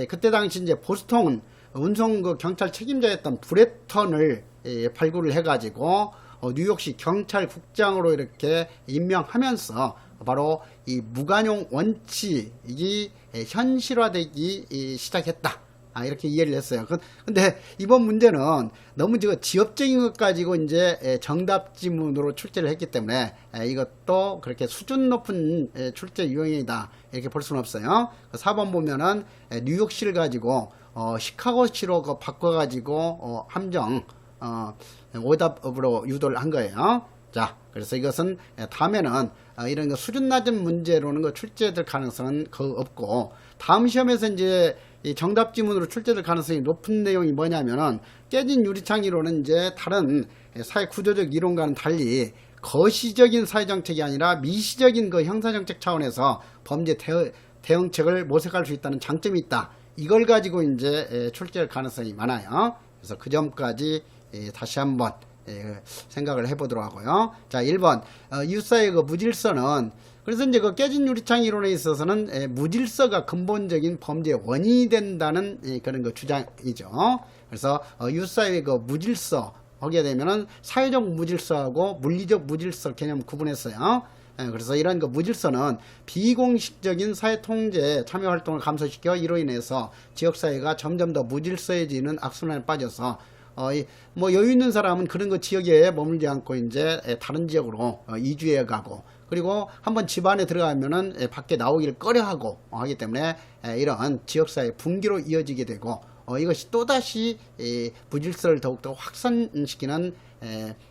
그때 당시 이제 보스턴 운송 그 경찰 책임자였던 브레턴을 발굴을 해가지고 뉴욕시 경찰국장으로 이렇게 임명하면서 바로 이 무관용 원칙이 현실화되기 시작했다. 이렇게 이해를 했어요. 근데 이번 문제는 너무 지엽적인 것 가지고 이제 정답 지문으로 출제를 했기 때문에 이것도 그렇게 수준 높은 출제 유형이다. 이렇게 볼 수는 없어요. 4번 보면은 뉴욕시를 가지고 시카고시로 바꿔가지고 함정 오답으로 유도를 한 거예요. 자, 그래서 이것은 다음에는 이런 거 수준 낮은 문제로는 출제될 가능성은 거의 없고, 다음 시험에서 이제 이 정답 지문으로 출제될 가능성이 높은 내용이 뭐냐면은 깨진 유리창 이론은 이제 다른 사회 구조적 이론과는 달리 거시적인 사회정책이 아니라 미시적인 그 형사정책 차원에서 범죄 대응책을 모색할 수 있다는 장점이 있다. 이걸 가지고 이제 출제할 가능성이 많아요. 그래서 그 점까지 다시 한번 생각을 해보도록 하고요. 자, 1번 이웃사회의 그 무질서는, 그래서 이제 그 깨진 유리창 이론에 있어서는 무질서가 근본적인 범죄의 원인이 된다는 그런 그 주장이죠. 그래서 이웃사회의 그 무질서 하게 되면은 사회적 무질서하고 물리적 무질서 개념 구분했어요. 그래서 이런 그 무질서는 비공식적인 사회 통제 참여 활동을 감소시켜 이로 인해서 지역사회가 점점 더 무질서해지는 악순환에 빠져서 뭐 여유 있는 사람은 그런 거 지역에 머물지 않고 이제 다른 지역으로 이주해 가고, 그리고 한번 집 안에 들어가면은 밖에 나오기를 꺼려하고 하기 때문에 이런 지역사회 붕괴로 이어지게 되고, 이것이 또다시 무질서를 더욱더 확산시키는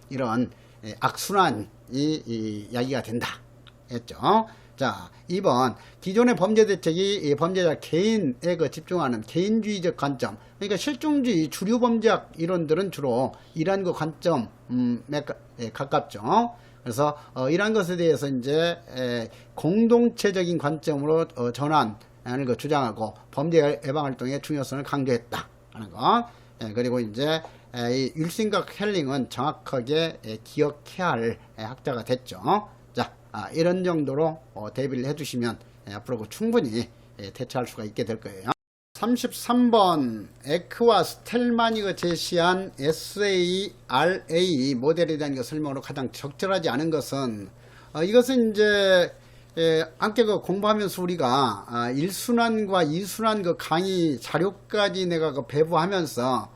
이런 악순환이 야기가 된다 했죠. 자, 2번 기존의 범죄 대책이 범죄자 개인에 집중하는 개인주의적 관점, 그러니까 실종주의 주류 범죄학 이론들은 주로 이러한 그 관점에 가깝죠. 그래서 이러한 것에 대해서 이제 공동체적인 관점으로 전환을 주장하고 범죄 예방 활동의 중요성을 강조했다 하는 거. 그리고 이제 율신과 헬링은 정확하게 기억해야 할 학자가 됐죠. 자, 이런 정도로 대비를 해두시면 앞으로 충분히 대처할 수가 있게 될 거예요. 33번 에크와 스텔만이 제시한 SARA 모델에 대한 설명으로 가장 적절하지 않은 것은, 이것은 이제 함께 공부하면서 우리가 1순환과 2순환 강의 자료까지 내가 배부하면서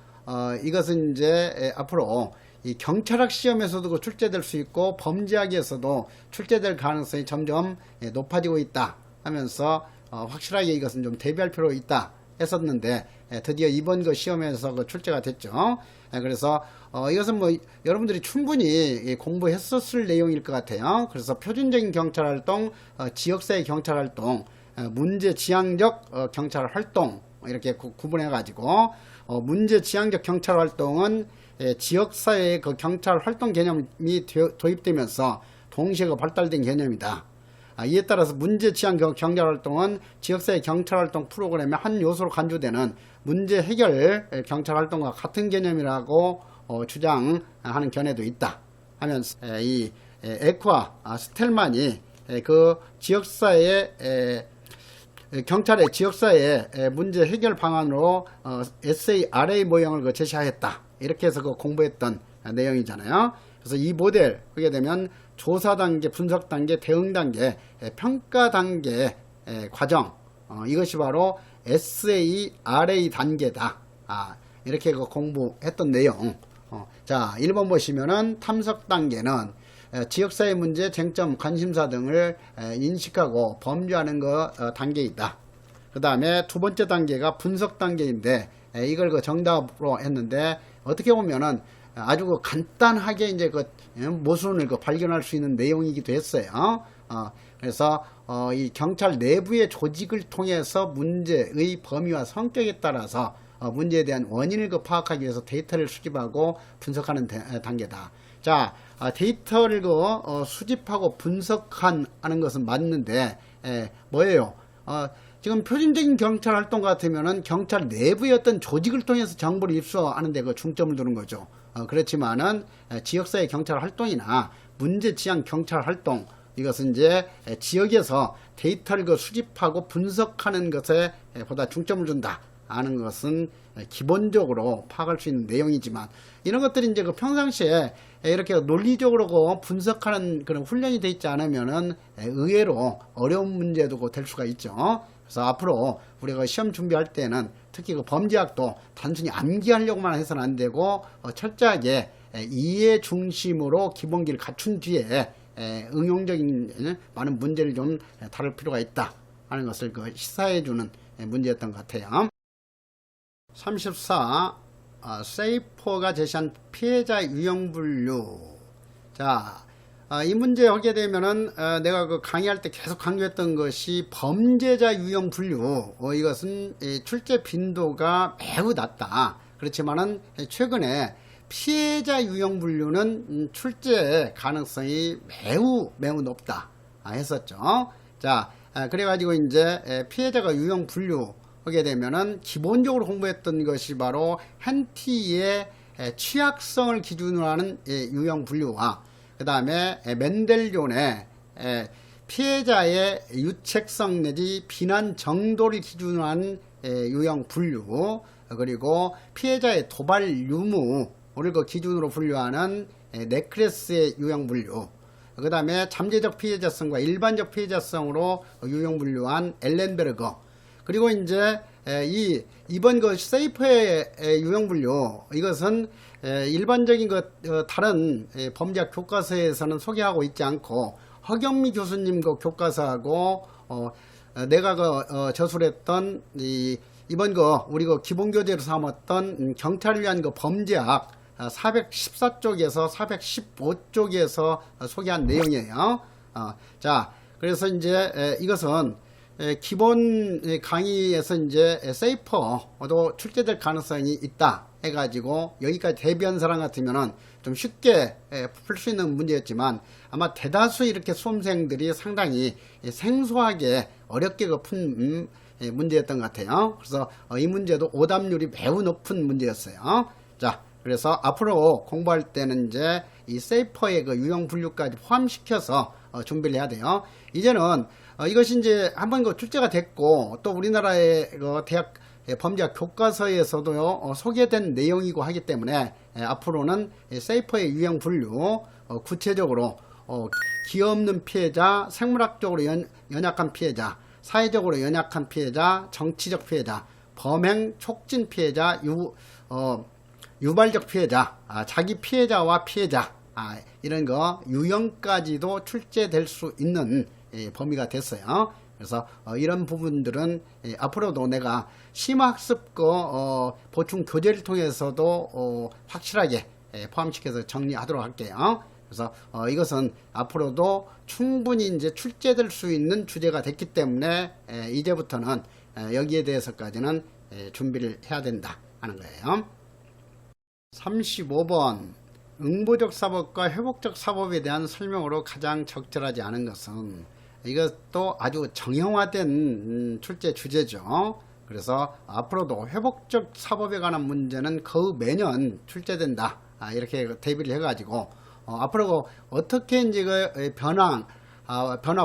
이것은 이제 앞으로 이 경찰학 시험에서도 출제될 수 있고 범죄학에서도 출제될 가능성이 점점 높아지고 있다 하면서 확실하게 이것은 좀 대비할 필요 있다 했었는데 드디어 이번 그 시험에서 그 출제가 됐죠. 그래서 이것은 뭐 여러분들이 충분히 공부했었을 내용일 것 같아요. 그래서 표준적인 경찰활동, 지역사회 경찰활동, 문제 지향적 경찰활동 이렇게 구분해 가지고 문제 지향적 경찰활동은 지역사회의 그 경찰활동 개념이 도입되면서 동시에 발달된 개념이다. 이에 따라서 문제 지향 경찰활동은 지역사회 경찰활동 프로그램의 한 요소로 간주되는 문제 해결 경찰활동과 같은 개념이라고 주장하는 견해도 있다 하면서 이 에크와 스텔만이 그 지역사회 경찰의 지역사회 문제 해결 방안으로 SARA 모형을 제시하였다. 이렇게 해서 공부했던 내용이잖아요. 그래서 이 모델 하게 되면 조사 단계, 분석 단계, 대응 단계, 평가 단계 과정, 이것이 바로 SARA 단계다. 이렇게 공부했던 내용. 자, 1번 보시면은 탐석 단계는 지역사회 문제, 쟁점, 관심사 등을 인식하고 범죄하는 단계이다. 그 다음에 두 번째 단계가 분석 단계인데 이걸 정답으로 했는데 어떻게 보면은 아주 간단하게 이제 모순을 발견할 수 있는 내용이기도 했어요. 그래서 이 경찰 내부의 조직을 통해서 문제의 범위와 성격에 따라서 문제에 대한 원인을 파악하기 위해서 데이터를 수집하고 분석하는 단계다. 자, 데이터를 수집하고 분석하는 것은 맞는데 뭐예요? 지금 표준적인 경찰 활동 같으면은 경찰 내부의 어떤 조직을 통해서 정보를 입수하는 데 중점을 두는 거죠. 그렇지만은 지역사회 경찰 활동이나 문제 지향 경찰 활동, 이것은 이제 지역에서 데이터를 수집하고 분석하는 것에 보다 중점을 준다 하는 것은 기본적으로 파악할 수 있는 내용이지만, 이런 것들이 이제 평상시에 이렇게 논리적으로 분석하는 그런 훈련이 되어 있지 않으면은 의외로 어려운 문제도 될 수가 있죠. 그래서 앞으로 우리가 시험 준비할 때는 특히 범죄학도 단순히 암기하려고만 해서는 안 되고 철저하게 이해 중심으로 기본기를 갖춘 뒤에 응용적인 많은 문제를 좀 다룰 필요가 있다 하는 것을 시사해주는 문제였던 것 같아요. 34. 세이퍼가 제시한 피해자 유형 분류. 자, 이 문제 하게 되면은 내가 강의할 때 계속 강조했던 것이 범죄자 유형 분류. 이것은 출제 빈도가 매우 낮다. 그렇지만은 최근에 피해자 유형 분류는 출제 가능성이 매우 높다 했었죠. 자, 그래가지고 이제 피해자가 유형 분류 하게 되면은 기본적으로 공부했던 것이 바로 헨티의 취약성을 기준으로 하는 유형 분류와 그 다음에 멘델존의 피해자의 유책성 내지 비난 정도를 기준으로 한 유형 분류, 그리고 피해자의 도발 유무를 기준으로 분류하는 네크레스의 유형 분류, 그 다음에 잠재적 피해자성과 일반적 피해자성으로 유형 분류한 엘렌베르거, 그리고 이제 이번 세이퍼의 유형 분류, 이것은 일반적인 다른 범죄학 교과서에서는 소개하고 있지 않고 허경미 교수님 교과서하고 내가 저술했던 이번 우리 기본교재로 삼았던 경찰을 위한 범죄학 414쪽에서 415쪽에서 소개한 내용이에요. 자, 그래서 이제 이것은 기본 강의에서 이제 세이퍼도 출제될 가능성이 있다 해가지고 여기까지 대비한 사람 같으면은 좀 쉽게 풀 수 있는 문제였지만, 아마 대다수 이렇게 수험생들이 상당히 생소하게 어렵게 푼 문제였던 것 같아요. 그래서 이 문제도 오답률이 매우 높은 문제였어요. 자, 그래서 앞으로 공부할 때는 이제 이 세이퍼의 유형 분류까지 포함시켜서 준비를 해야 돼요. 이제는 이것이 이제 한번 출제가 됐고, 또 우리나라의 대학 범죄학 교과서에서도 소개된 내용이고 하기 때문에 앞으로는 세이퍼의 유형 분류, 구체적으로 기여 없는 피해자, 생물학적으로 연약한 피해자, 사회적으로 연약한 피해자, 정치적 피해자, 범행 촉진 피해자, 유발적 피해자, 자기 피해자와 피해자, 이런 유형까지도 출제될 수 있는 범위가 됐어요. 그래서 이런 부분들은 앞으로도 내가 심화학습과 보충 교재를 통해서도 확실하게 포함시켜서 정리하도록 할게요. 그래서 이것은 앞으로도 충분히 이제 출제될 수 있는 주제가 됐기 때문에 이제부터는 여기에 대해서까지는 준비를 해야 된다 하는 거예요. 35번 응보적 사법과 회복적 사법에 대한 설명으로 가장 적절하지 않은 것은, 이것도 아주 정형화된 출제 주제죠. 그래서 앞으로도 회복적 사법에 관한 문제는 거의 매년 출제된다, 이렇게 대비를 해가지고 앞으로 어떻게 이제 그 변화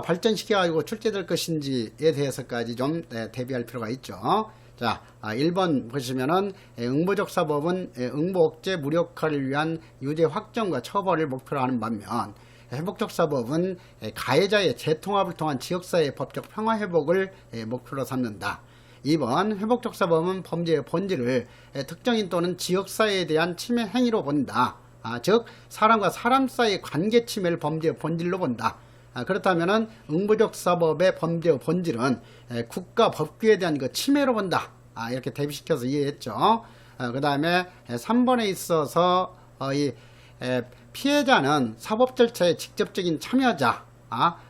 발전시켜 가지고 출제될 것인지에 대해서까지 좀 대비할 필요가 있죠. 자, 1번 보시면은 응보적 사법은 응보 억제 무력화를 위한 유죄 확정과 처벌을 목표로 하는 반면, 회복적 사법은 가해자의 재통합을 통한 지역사회의 법적 평화 회복을 목표로 삼는다. 2번 회복적 사법은 범죄의 본질을 특정인 또는 지역사회에 대한 침해 행위로 본다. 즉 사람과 사람 사이의 관계 침해를 범죄의 본질로 본다. 그렇다면은 응보적 사법의 범죄의 본질은 국가 법규에 대한 그 침해로 본다. 이렇게 대비시켜서 이해했죠. 그 다음에 3번에 있어서 이 피해자는 사법 절차의 직접적인 참여자,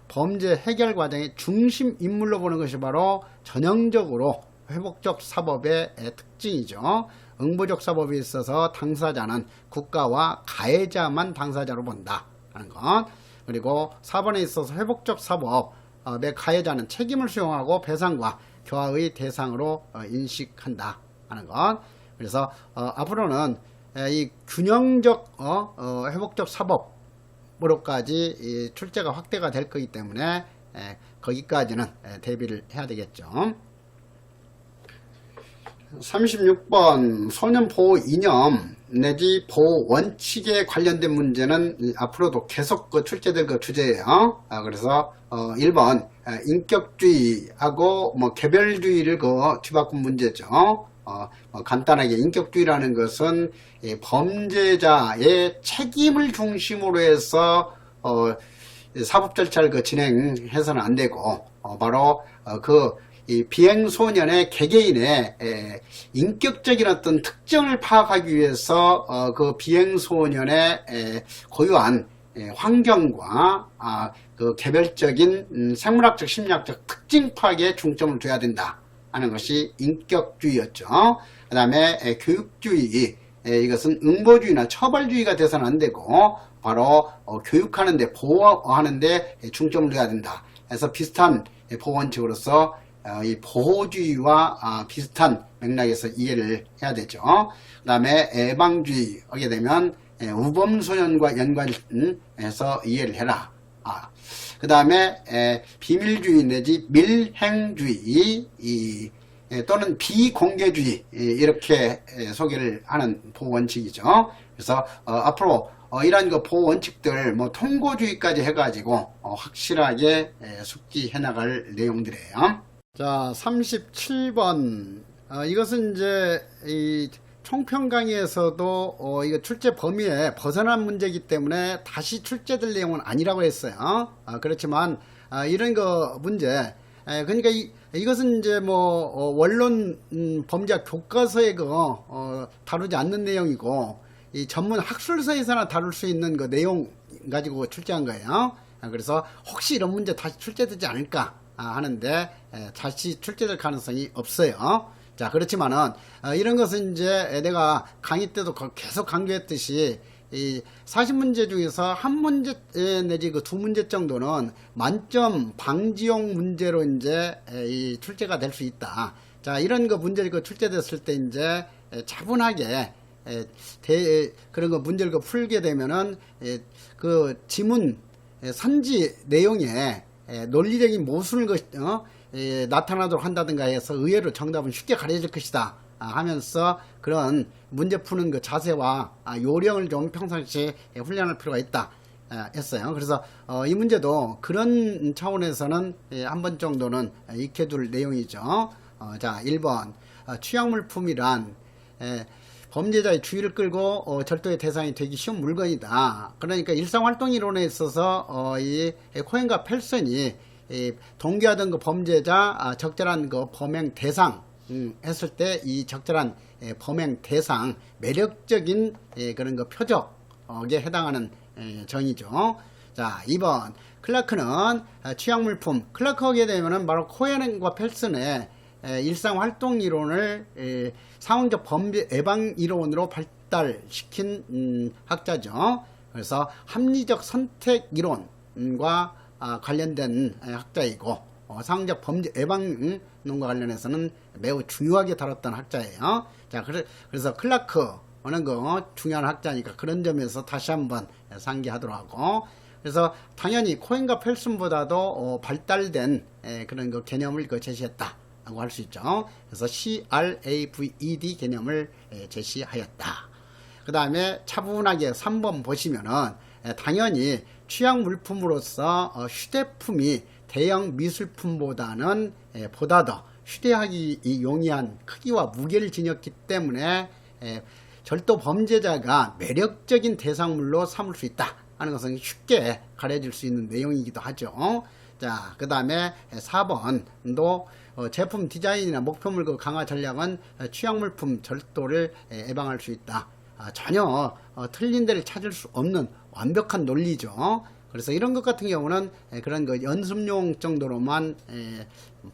범죄 해결 과정의 중심 인물로 보는 것이 바로 전형적으로 회복적 사법의 특징이죠. 응보적 사법에 있어서 당사자는 국가와 가해자만 당사자로 본다 하는 것. 그리고 4번에 있어서 회복적 사법의 가해자는 책임을 수용하고 배상과 교화의 대상으로 인식한다 하는 것. 그래서 앞으로는 이 균형적 회복적 사법으로까지 출제가 확대가 될 거기 때문에 거기까지는 대비를 해야 되겠죠. 36번 소년보호 이념 내지 보호 원칙에 관련된 문제는 앞으로도 계속 출제될 주제예요. 그래서 1번 인격주의하고 개별주의를 뒤바꾼 문제죠. 간단하게 인격주의라는 것은 범죄자의 책임을 중심으로 해서 사법 절차를 진행해서는 안 되고, 바로 이 비행소년의 개개인의 인격적인 어떤 특징을 파악하기 위해서 그 비행소년의 고유한 환경과 그 개별적인 생물학적 심리학적 특징 파악에 중점을 둬야 된다 하는 것이 인격주의였죠. 그 다음에 교육주의, 이것은 응보주의나 처벌주의가 돼서는 안 되고 바로 교육하는데 보호하는데 중점을 둬야 된다. 그래서 비슷한 보호원칙으로서 이 보호주의와 비슷한 맥락에서 이해를 해야 되죠. 그 다음에 예방주의 하게 되면 우범소년과 연관해서 이해를 해라. 그 다음에 비밀주의 내지 밀행주의 또는 비공개주의, 이렇게 소개를 하는 보호원칙이죠. 그래서 앞으로 이러한 보호원칙들 통고주의까지 해가지고 확실하게 숙지해 나갈 내용들이에요. 자, 37번 이것은 이제 이 총평 강의에서도 이거 출제 범위에 벗어난 문제이기 때문에 다시 출제될 내용은 아니라고 했어요. 그렇지만 이런 문제, 그러니까 이것은 이제 원론 범죄학 교과서에 다루지 않는 내용이고, 이 전문 학술서에서나 다룰 수 있는 내용 가지고 출제한 거예요. 그래서 혹시 이런 문제 다시 출제되지 않을까 하는데 다시 출제될 가능성이 없어요. 자, 그렇지만은 이런 것은 이제 내가 강의 때도 계속 강조했듯이 이 40문제 중에서 한 문제 내지 두 문제 정도는 만점 방지용 문제로 이제 출제가 될 수 있다. 자, 이런 문제를 출제됐을 때 이제 차분하게 그런 문제를 풀게 되면은 그 지문 선지 내용에 논리적인 모순을 나타나도록 한다든가 해서 의외로 정답은 쉽게 가려질 것이다 하면서 그런 문제 푸는 자세와 요령을 좀 평상시에 훈련할 필요가 있다 했어요. 그래서 이 문제도 그런 차원에서는 한 번 정도는 익혀둘 내용이죠. 자, 1번 취약물품이란 범죄자의 주의를 끌고 절도의 대상이 되기 쉬운 물건이다. 그러니까 일상활동 이론에 있어서 이 코엔과 펠슨이 동기화된 그 범죄자 적절한 그 범행 대상 했을 때 이 적절한 범행 대상 매력적인 그런 그 표적에 해당하는 정의죠. 자, 2번 클라크는 취약물품 클라크하게 되면은 바로 코엔과 펠슨의 일상 활동 이론을 상황적 범죄 예방 이론으로 발달시킨 학자죠. 그래서 합리적 선택 이론과 관련된 학자이고 상황적 범죄 예방론과 관련해서는 매우 중요하게 다뤘던 학자예요. 자, 그래서 클라크는 그 중요한 학자니까 그런 점에서 다시 한번 상기하도록 하고, 그래서 당연히 코엔과 펠슨보다도 발달된 그런 그 개념을 제시했다라고 할 수 있죠. 그래서 CRAVED 개념을 제시하였다. 그 다음에 차분하게 3번 보시면은 당연히 취약 물품으로서 휴대품이 대형 미술품보다는 보다 더 휴대하기 용이한 크기와 무게를 지녔기 때문에 절도 범죄자가 매력적인 대상물로 삼을 수 있다 하는 것은 쉽게 가려질 수 있는 내용이기도 하죠. 자, 그 다음에 4번도 제품 디자인이나 목표물 그 강화 전략은 취약물품 절도를 예방할 수 있다. 전혀 틀린 데를 찾을 수 없는 완벽한 논리죠. 그래서 이런 것 같은 경우는 그런 그 연습용 정도로만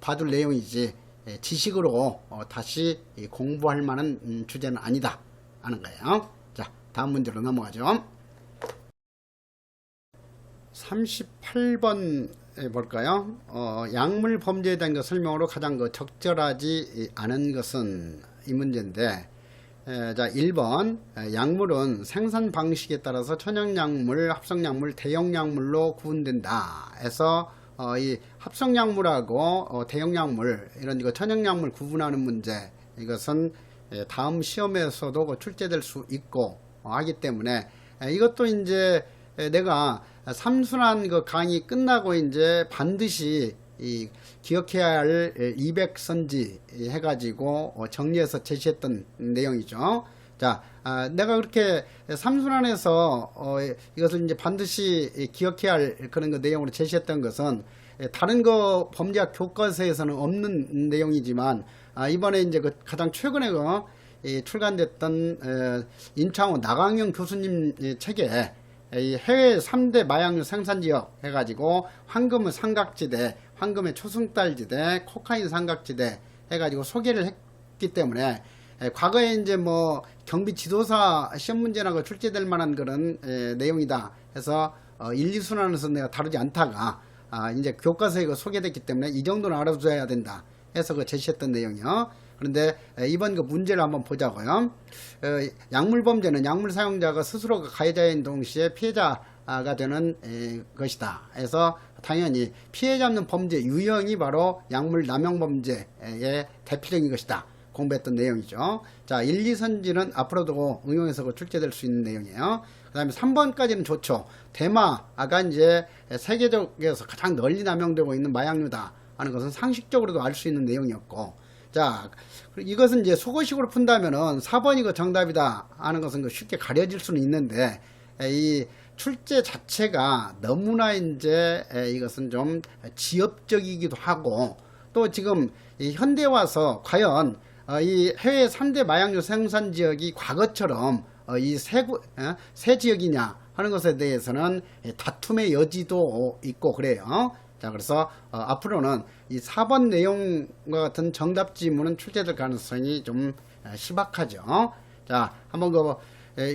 봐둘 내용이지 지식으로 다시 공부할 만한 주제는 아니다 하는 거예요. 자, 다음 문제로 넘어가죠. 38번 볼까요? 약물 범죄에 대한 그 설명으로 가장 그 적절하지 않은 것은 이 문제인데, 자, 1번 약물은 생산 방식에 따라서 천연약물, 합성약물, 대용약물로 구분된다 해서 이 합성약물하고 대용약물 이런 거 천연약물 구분하는 문제, 이것은 다음 시험에서도 출제될 수 있고 하기 때문에 이것도 이제 내가 삼순환 그 강의 끝나고 이제 반드시 기억해야 할 200선지 해가지고 정리해서 제시했던 내용이죠. 자, 내가 그렇게 삼순환에서 이것을 이제 반드시 기억해야 할 그런 그 내용으로 제시했던 것은 다른 거 범죄학 교과서에서는 없는 내용이지만 이번에 이제 그 가장 최근에 출간됐던 임창호 나강영 교수님 책에 이 해외 3대 마약류 생산지역 해가지고 황금의 삼각지대, 황금의 초승달지대, 코카인 삼각지대 해가지고 소개를 했기 때문에 과거에 이제 뭐 경비 지도사 시험 문제나 출제될 만한 그런 내용이다 해서 1, 2순환에서 내가 다루지 않다가 이제 교과서에 소개됐기 때문에 이 정도는 알아줘야 된다 해서 제시했던 내용이요. 그런데 이번 그 문제를 한번 보자고요. 약물 범죄는 약물 사용자가 스스로가 가해자인 동시에 피해자가 되는 것이다. 해서 당연히 피해 잡는 범죄 유형이 바로 약물 남용 범죄의 대표적인 것이다. 공부했던 내용이죠. 자, 1, 2선지는 앞으로도 응용해서 출제될 수 있는 내용이에요. 그 다음에 3번까지는 좋죠. 대마가 이제 세계적에서 가장 널리 남용되고 있는 마약류다 하는 것은 상식적으로도 알 수 있는 내용이었고, 자, 이것은 이제 속어식으로 푼다면은 4번이 정답이다 하는 것은 쉽게 가려질 수는 있는데, 이 출제 자체가 너무나 이제 이것은 좀 지엽적이기도 하고, 또 지금 이 현대 와서 과연 이 해외 3대 마약류 생산 지역이 과거처럼 이 세 지역이냐 하는 것에 대해서는 다툼의 여지도 있고 그래요. 자, 그래서 앞으로는 이 4번 내용과 같은 정답 지문은 출제될 가능성이 좀 희박하죠. 자, 한번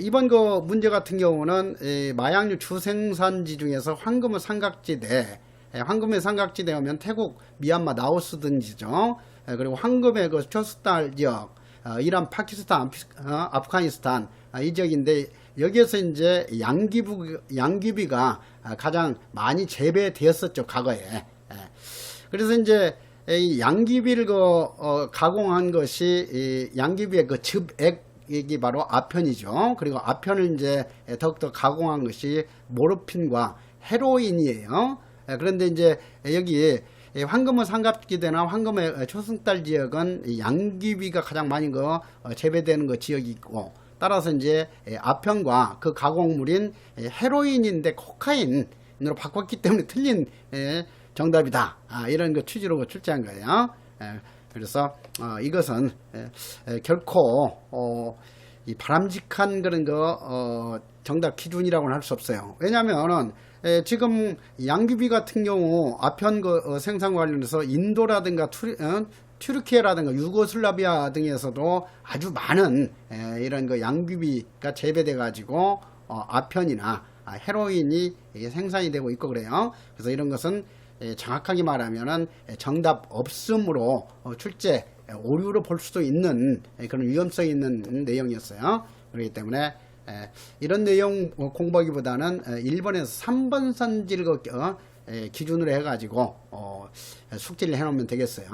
이번 문제 같은 경우는 마약류 주생산지 중에서 황금의 삼각지대, 황금의 삼각지대 하면 태국, 미얀마, 라오스 등지죠. 그리고 황금의 초스달 지역, 이란, 파키스탄, 아프가니스탄 이 지역인데, 여기에서 이제 양귀비가 가장 많이 재배되었었죠, 과거에. 그래서 이제 이 양귀비를 가공한 것이 이 양귀비의 즙액이 바로 아편이죠. 그리고 아편을 이제 더욱더 가공한 것이 모르핀과 헤로인이에요. 그런데 이제 여기 황금의 삼각지대나 황금의 초승달 지역은 양귀비가 가장 많이 재배되는 지역이 있고, 따라서 이제 아편과 그 가공물인 헤로인인데 코카인으로 바꿨기 때문에 틀린 정답이다. 이런 거 취지로 출제한 거예요. 그래서 이것은 결코 이 바람직한 그런 거 정답 기준이라고는 할 수 없어요. 왜냐하면은 지금 양귀비 같은 경우 아편 생산 관련해서 인도라든가 튀르키예라든가 유고슬라비아 등에서도 아주 많은 이런 그 양귀비가 재배돼 가지고 아편이나 헤로인이 생산이 되고 있고 그래요. 그래서 이런 것은 정확하게 말하면은 정답 없음으로 출제 오류로 볼 수도 있는 그런 위험성이 있는 내용이었어요. 그렇기 때문에 이런 내용 공부하기보다는 1번에서 3번 선지를 기준으로 해가지고 숙지를 해놓으면 되겠어요.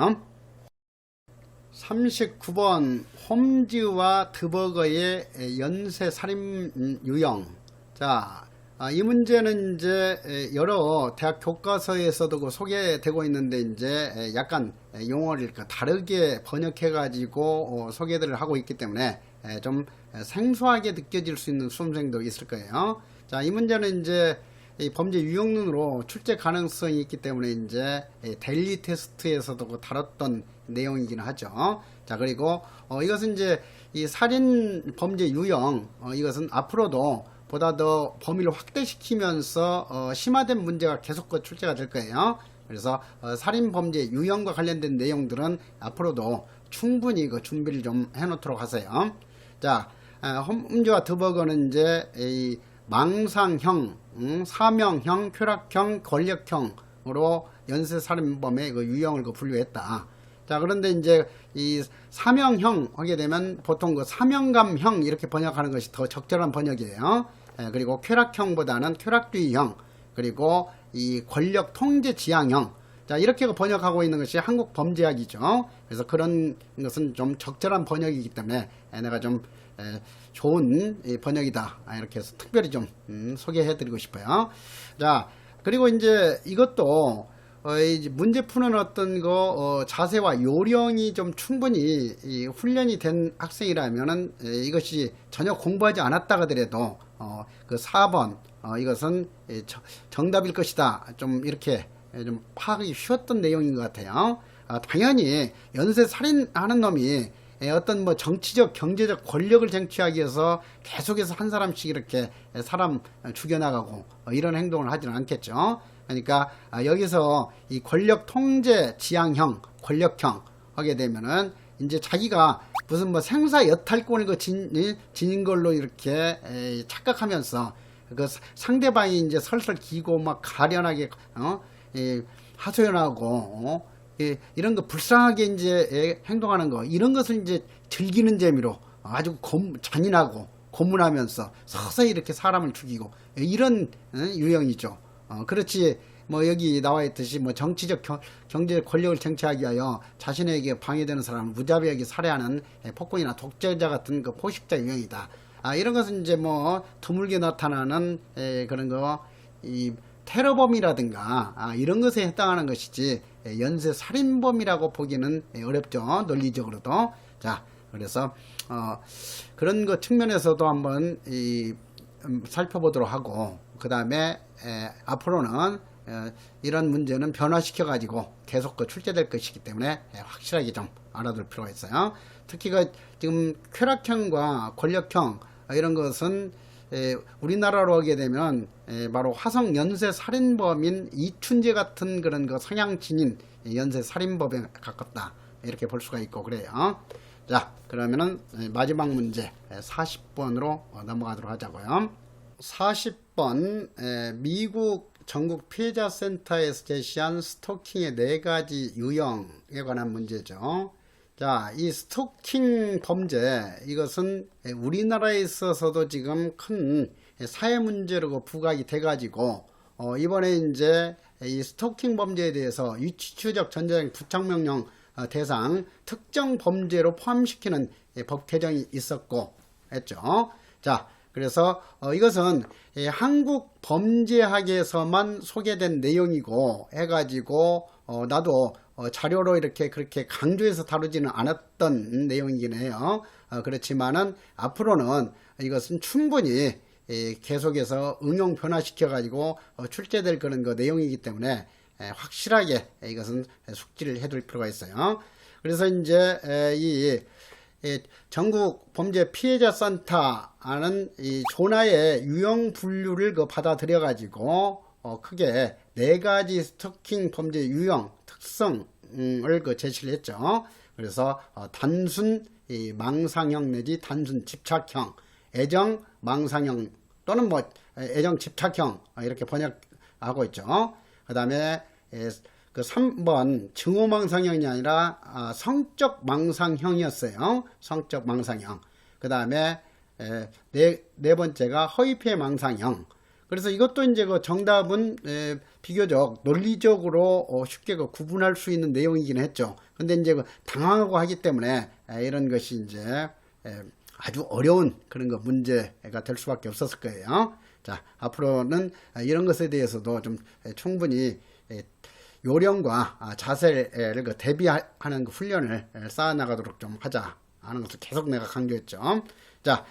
39번 홈즈와 드버거의 연쇄살인 유형. 자, 이 문제는 이제 여러 대학 교과서에서도 소개되고 있는데 이제 약간 용어를 다르게 번역해 가지고 소개들을 하고 있기 때문에 좀 생소하게 느껴질 수 있는 수험생도 있을 거예요. 자, 이 문제는 이제 범죄 유형론으로 출제 가능성이 있기 때문에 이제 데일리 테스트에서도 다뤘던 내용이긴 하죠. 자, 그리고 이것은 이제 이 살인 범죄 유형 이것은 앞으로도 보다 더 범위를 확대시키면서 심화된 문제가 계속 출제가 될 거예요. 그래서 살인 범죄 유형과 관련된 내용들은 앞으로도 충분히 준비를 좀 해놓도록 하세요. 자, 홈즈와 드버거는 이제 이 망상형, 사명형, 쾌락형, 권력형으로 연쇄살인범의 유형을 분류했다. 자, 그런데 이제 이 사명형 하게 되면 보통 사명감형 이렇게 번역하는 것이 더 적절한 번역이에요. 그리고 쾌락형보다는 쾌락주의형, 그리고 이 권력 통제 지향형. 자, 이렇게 번역하고 있는 것이 한국 범죄학이죠. 그래서 그런 것은 좀 적절한 번역이기 때문에 내가 좀 좋은 번역이다. 이렇게 해서 특별히 좀 소개해 드리고 싶어요. 자, 그리고 이제 이것도 이제 문제 푸는 어떤 자세와 요령이 좀 충분히 훈련이 된 학생이라면은 이것이 전혀 공부하지 않았다 하더라도 그 4번 이것은 정답일 것이다. 좀 이렇게 좀 파악이 쉬웠던 내용인 것 같아요. 당연히 연쇄 살인하는 놈이 어떤 정치적 경제적 권력을 쟁취하기 위해서 계속해서 한 사람씩 이렇게 사람 죽여나가고 이런 행동을 하지는 않겠죠. 그러니까 여기서 이 권력 통제 지향형, 권력형 하게 되면은 이제 자기가 무슨 생사 여탈권을 지닌 걸로 이렇게 착각하면서 그 상대방이 이제 설설 기고 막 가련하게 하소연하고 이런 거 불쌍하게 이제 행동하는 거, 이런 것을 이제 즐기는 재미로 아주 잔인하고 고문하면서 서서히 이렇게 사람을 죽이고 이런 유형이죠. 그렇지 여기 나와 있듯이 정치적 경제적 권력을 쟁취하기 위하여 자신에게 방해되는 사람을 무자비하게 살해하는 폭군이나 독재자 같은 포식자 유형이다. 이런 것은 이제 드물게 나타나는 그런 이 테러범이라든가 이런 것에 해당하는 것이지 연쇄 살인범이라고 보기는 어렵죠. 논리적으로도. 자, 그래서 그런 것 측면에서도 한번 살펴보도록 하고, 그 다음에 앞으로는 이런 문제는 변화시켜 가지고 계속 출제될 것이기 때문에 확실하게 좀 알아둘 필요가 있어요. 특히 지금 쾌락형과 권력형 이런 것은 우리나라로 하게 되면 바로 화성 연쇄 살인범인 이춘재 같은 그런 성향 지닌 연쇄 살인범에 가깝다, 이렇게 볼 수가 있고 그래요. 자, 그러면은 마지막 문제 40번으로 넘어가도록 하자고요. 40번 미국 전국 피해자 센터에서 제시한 스토킹의 4가지 유형에 관한 문제죠. 자, 이 스토킹 범죄, 이것은 우리나라에 있어서도 지금 큰 사회 문제로 부각이 돼가지고 이번에 이제 이 스토킹 범죄에 대해서 유치추적 전자적 부착명령 대상 특정 범죄로 포함시키는 법 개정이 있었고 했죠. 자, 그래서 이것은 한국 범죄학에서만 소개된 내용이고 해가지고 나도 자료로 이렇게 그렇게 강조해서 다루지는 않았던 내용이긴 해요. 그렇지만은 앞으로는 이것은 충분히 계속해서 응용 변화시켜 가지고 출제될 그런 내용이기 때문에 확실하게 이것은 숙지를 해둘 필요가 있어요. 그래서 이제 전국 범죄 피해자 센터는 이 조나의 유형 분류를 받아들여 가지고 크게 4가지 스토킹 범죄 유형 특성을 제시를 했죠. 그래서 단순 망상형 내지 단순 집착형, 애정 망상형 또는 애정 집착형 이렇게 번역하고 있죠. 그 다음에 그 3번 증오망상형이 아니라 성적 망상형이었어요. 성적 망상형. 그 다음에 네 번째가 허위피해 망상형. 그래서 이것도 이제 그 정답은 비교적 논리적으로 쉽게 구분할 수 있는 내용이긴 했죠. 근데 이제 당황하고 하기 때문에 이런 것이 이제 아주 어려운 그런 문제가 될 수밖에 없었을 거예요. 자, 앞으로는 이런 것에 대해서도 좀 충분히 요령과 자세를 대비하는 훈련을 쌓아나가도록 좀 하자 하는 것을 계속 내가 강조했죠. 자,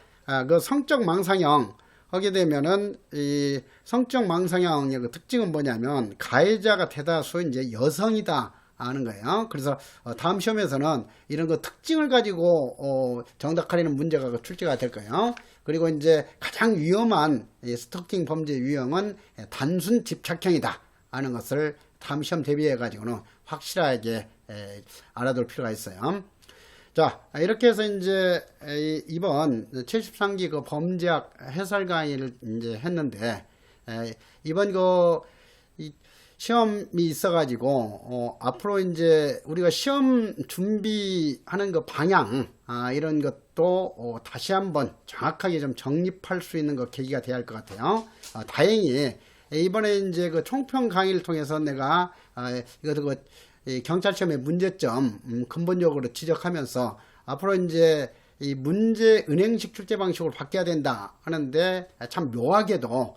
그 성적 망상형 하게 되면은 이 성적 망상형의 특징은 뭐냐면 가해자가 대다수 이제 여성이다 하는 거예요. 그래서 다음 시험에서는 이런 특징을 가지고 정답하려는 문제가 출제가 될 거예요. 그리고 이제 가장 위험한 스토킹 범죄 유형은 단순 집착형이다 하는 것을 다음 시험 대비해 가지고는 확실하게 알아둘 필요가 있어요. 자, 이렇게 해서 이제 이번 73기 범죄학 해설 강의를 이제 했는데 이번 시험이 있어 가지고 앞으로 이제 우리가 시험 준비하는 방향 이런 것도 다시 한번 정확하게 좀 정립할 수 있는 계기가 돼야 할 것 같아요. 다행히 이번에 이제 총평 강의를 통해서 내가 이것도 경찰 시험의 문제점 근본적으로 지적하면서 앞으로 이제 이 문제 은행식 출제 방식으로 바뀌어야 된다 하는데 참 묘하게도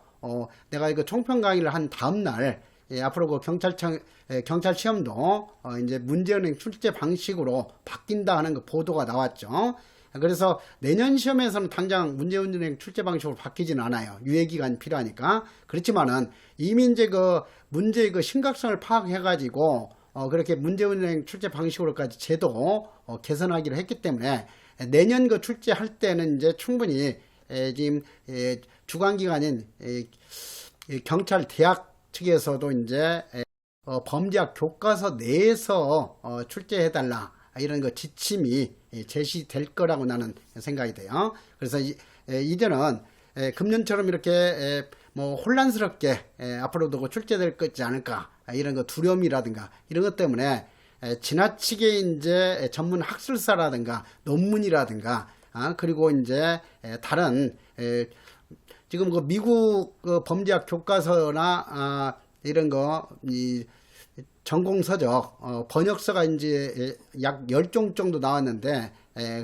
내가 이거 총평 강의를 한 다음 날 앞으로 경찰 시험도 이제 문제은행 출제 방식으로 바뀐다 하는 보도가 나왔죠. 그래서 내년 시험에서는 당장 문제은행 출제 방식으로 바뀌지는 않아요. 유예기간이 필요하니까. 그렇지만은 이미 이제 문제의 심각성을 파악해가지고 그렇게 문제은행 출제 방식으로까지 제도 개선하기로 했기 때문에 내년 출제할 때는 이제 충분히 지금 주관기관인 경찰 대학 측에서도 이제 범죄학 교과서 내에서 출제해달라 이런 지침이 제시될 거라고 나는 생각이 돼요. 그래서 이제는 금년처럼 이렇게 혼란스럽게 앞으로도 출제될 거지 않을까 이런 두려움이라든가 이런 것 때문에 지나치게 이제 전문 학술사라든가 논문이라든가 그리고 이제 다른 지금 미국 범죄학 교과서나 이런 이 전공서적 번역서가 이제 약 10종 정도 나왔는데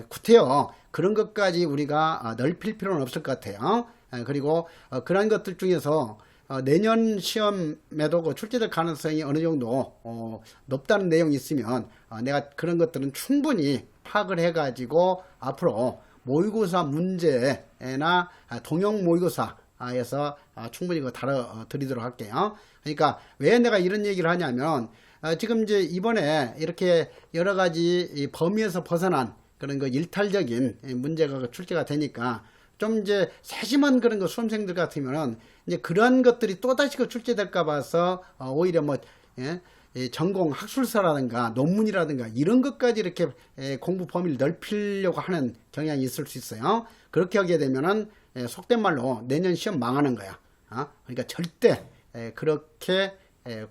구태여 그런 것까지 우리가 넓힐 필요는 없을 것 같아요. 그리고 그런 것들 중에서 내년 시험에도 출제될 가능성이 어느 정도 높다는 내용이 있으면 내가 그런 것들은 충분히 파악을 해가지고 앞으로 모의고사 문제나 동형 모의고사에서 충분히 다뤄드리도록 할게요. 그러니까 왜 내가 이런 얘기를 하냐면 지금 이제 이번에 이렇게 여러 가지 범위에서 벗어난 그런 일탈적인 문제가 출제가 되니까 좀 이제 세심한 그런 수험생들 같으면은 이제 그런 것들이 또다시 출제될까 봐서 오히려 전공 학술서라든가 논문이라든가 이런 것까지 이렇게 공부 범위를 넓히려고 하는 경향이 있을 수 있어요. 그렇게 하게 되면은 속된 말로 내년 시험 망하는 거야. 그러니까 절대 그렇게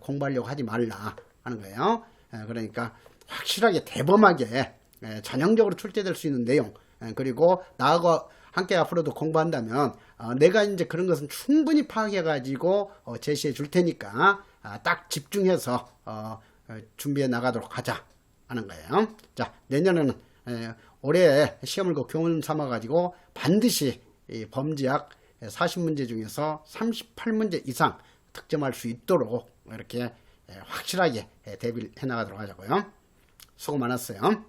공부하려고 하지 말라 하는 거예요. 그러니까 확실하게 대범하게 전형적으로 출제될 수 있는 내용 그리고 나하고 함께 앞으로도 공부한다면 내가 이제 그런 것은 충분히 파악해 가지고 제시해 줄 테니까 딱 집중해서 준비해 나가도록 하자 하는 거예요. 자, 내년에는 올해 시험을 교훈 삼아 가지고 반드시 이 범죄학 40문제 중에서 38문제 이상 득점할 수 있도록 이렇게 확실하게 대비를 해 나가도록 하자고요. 수고 많았어요.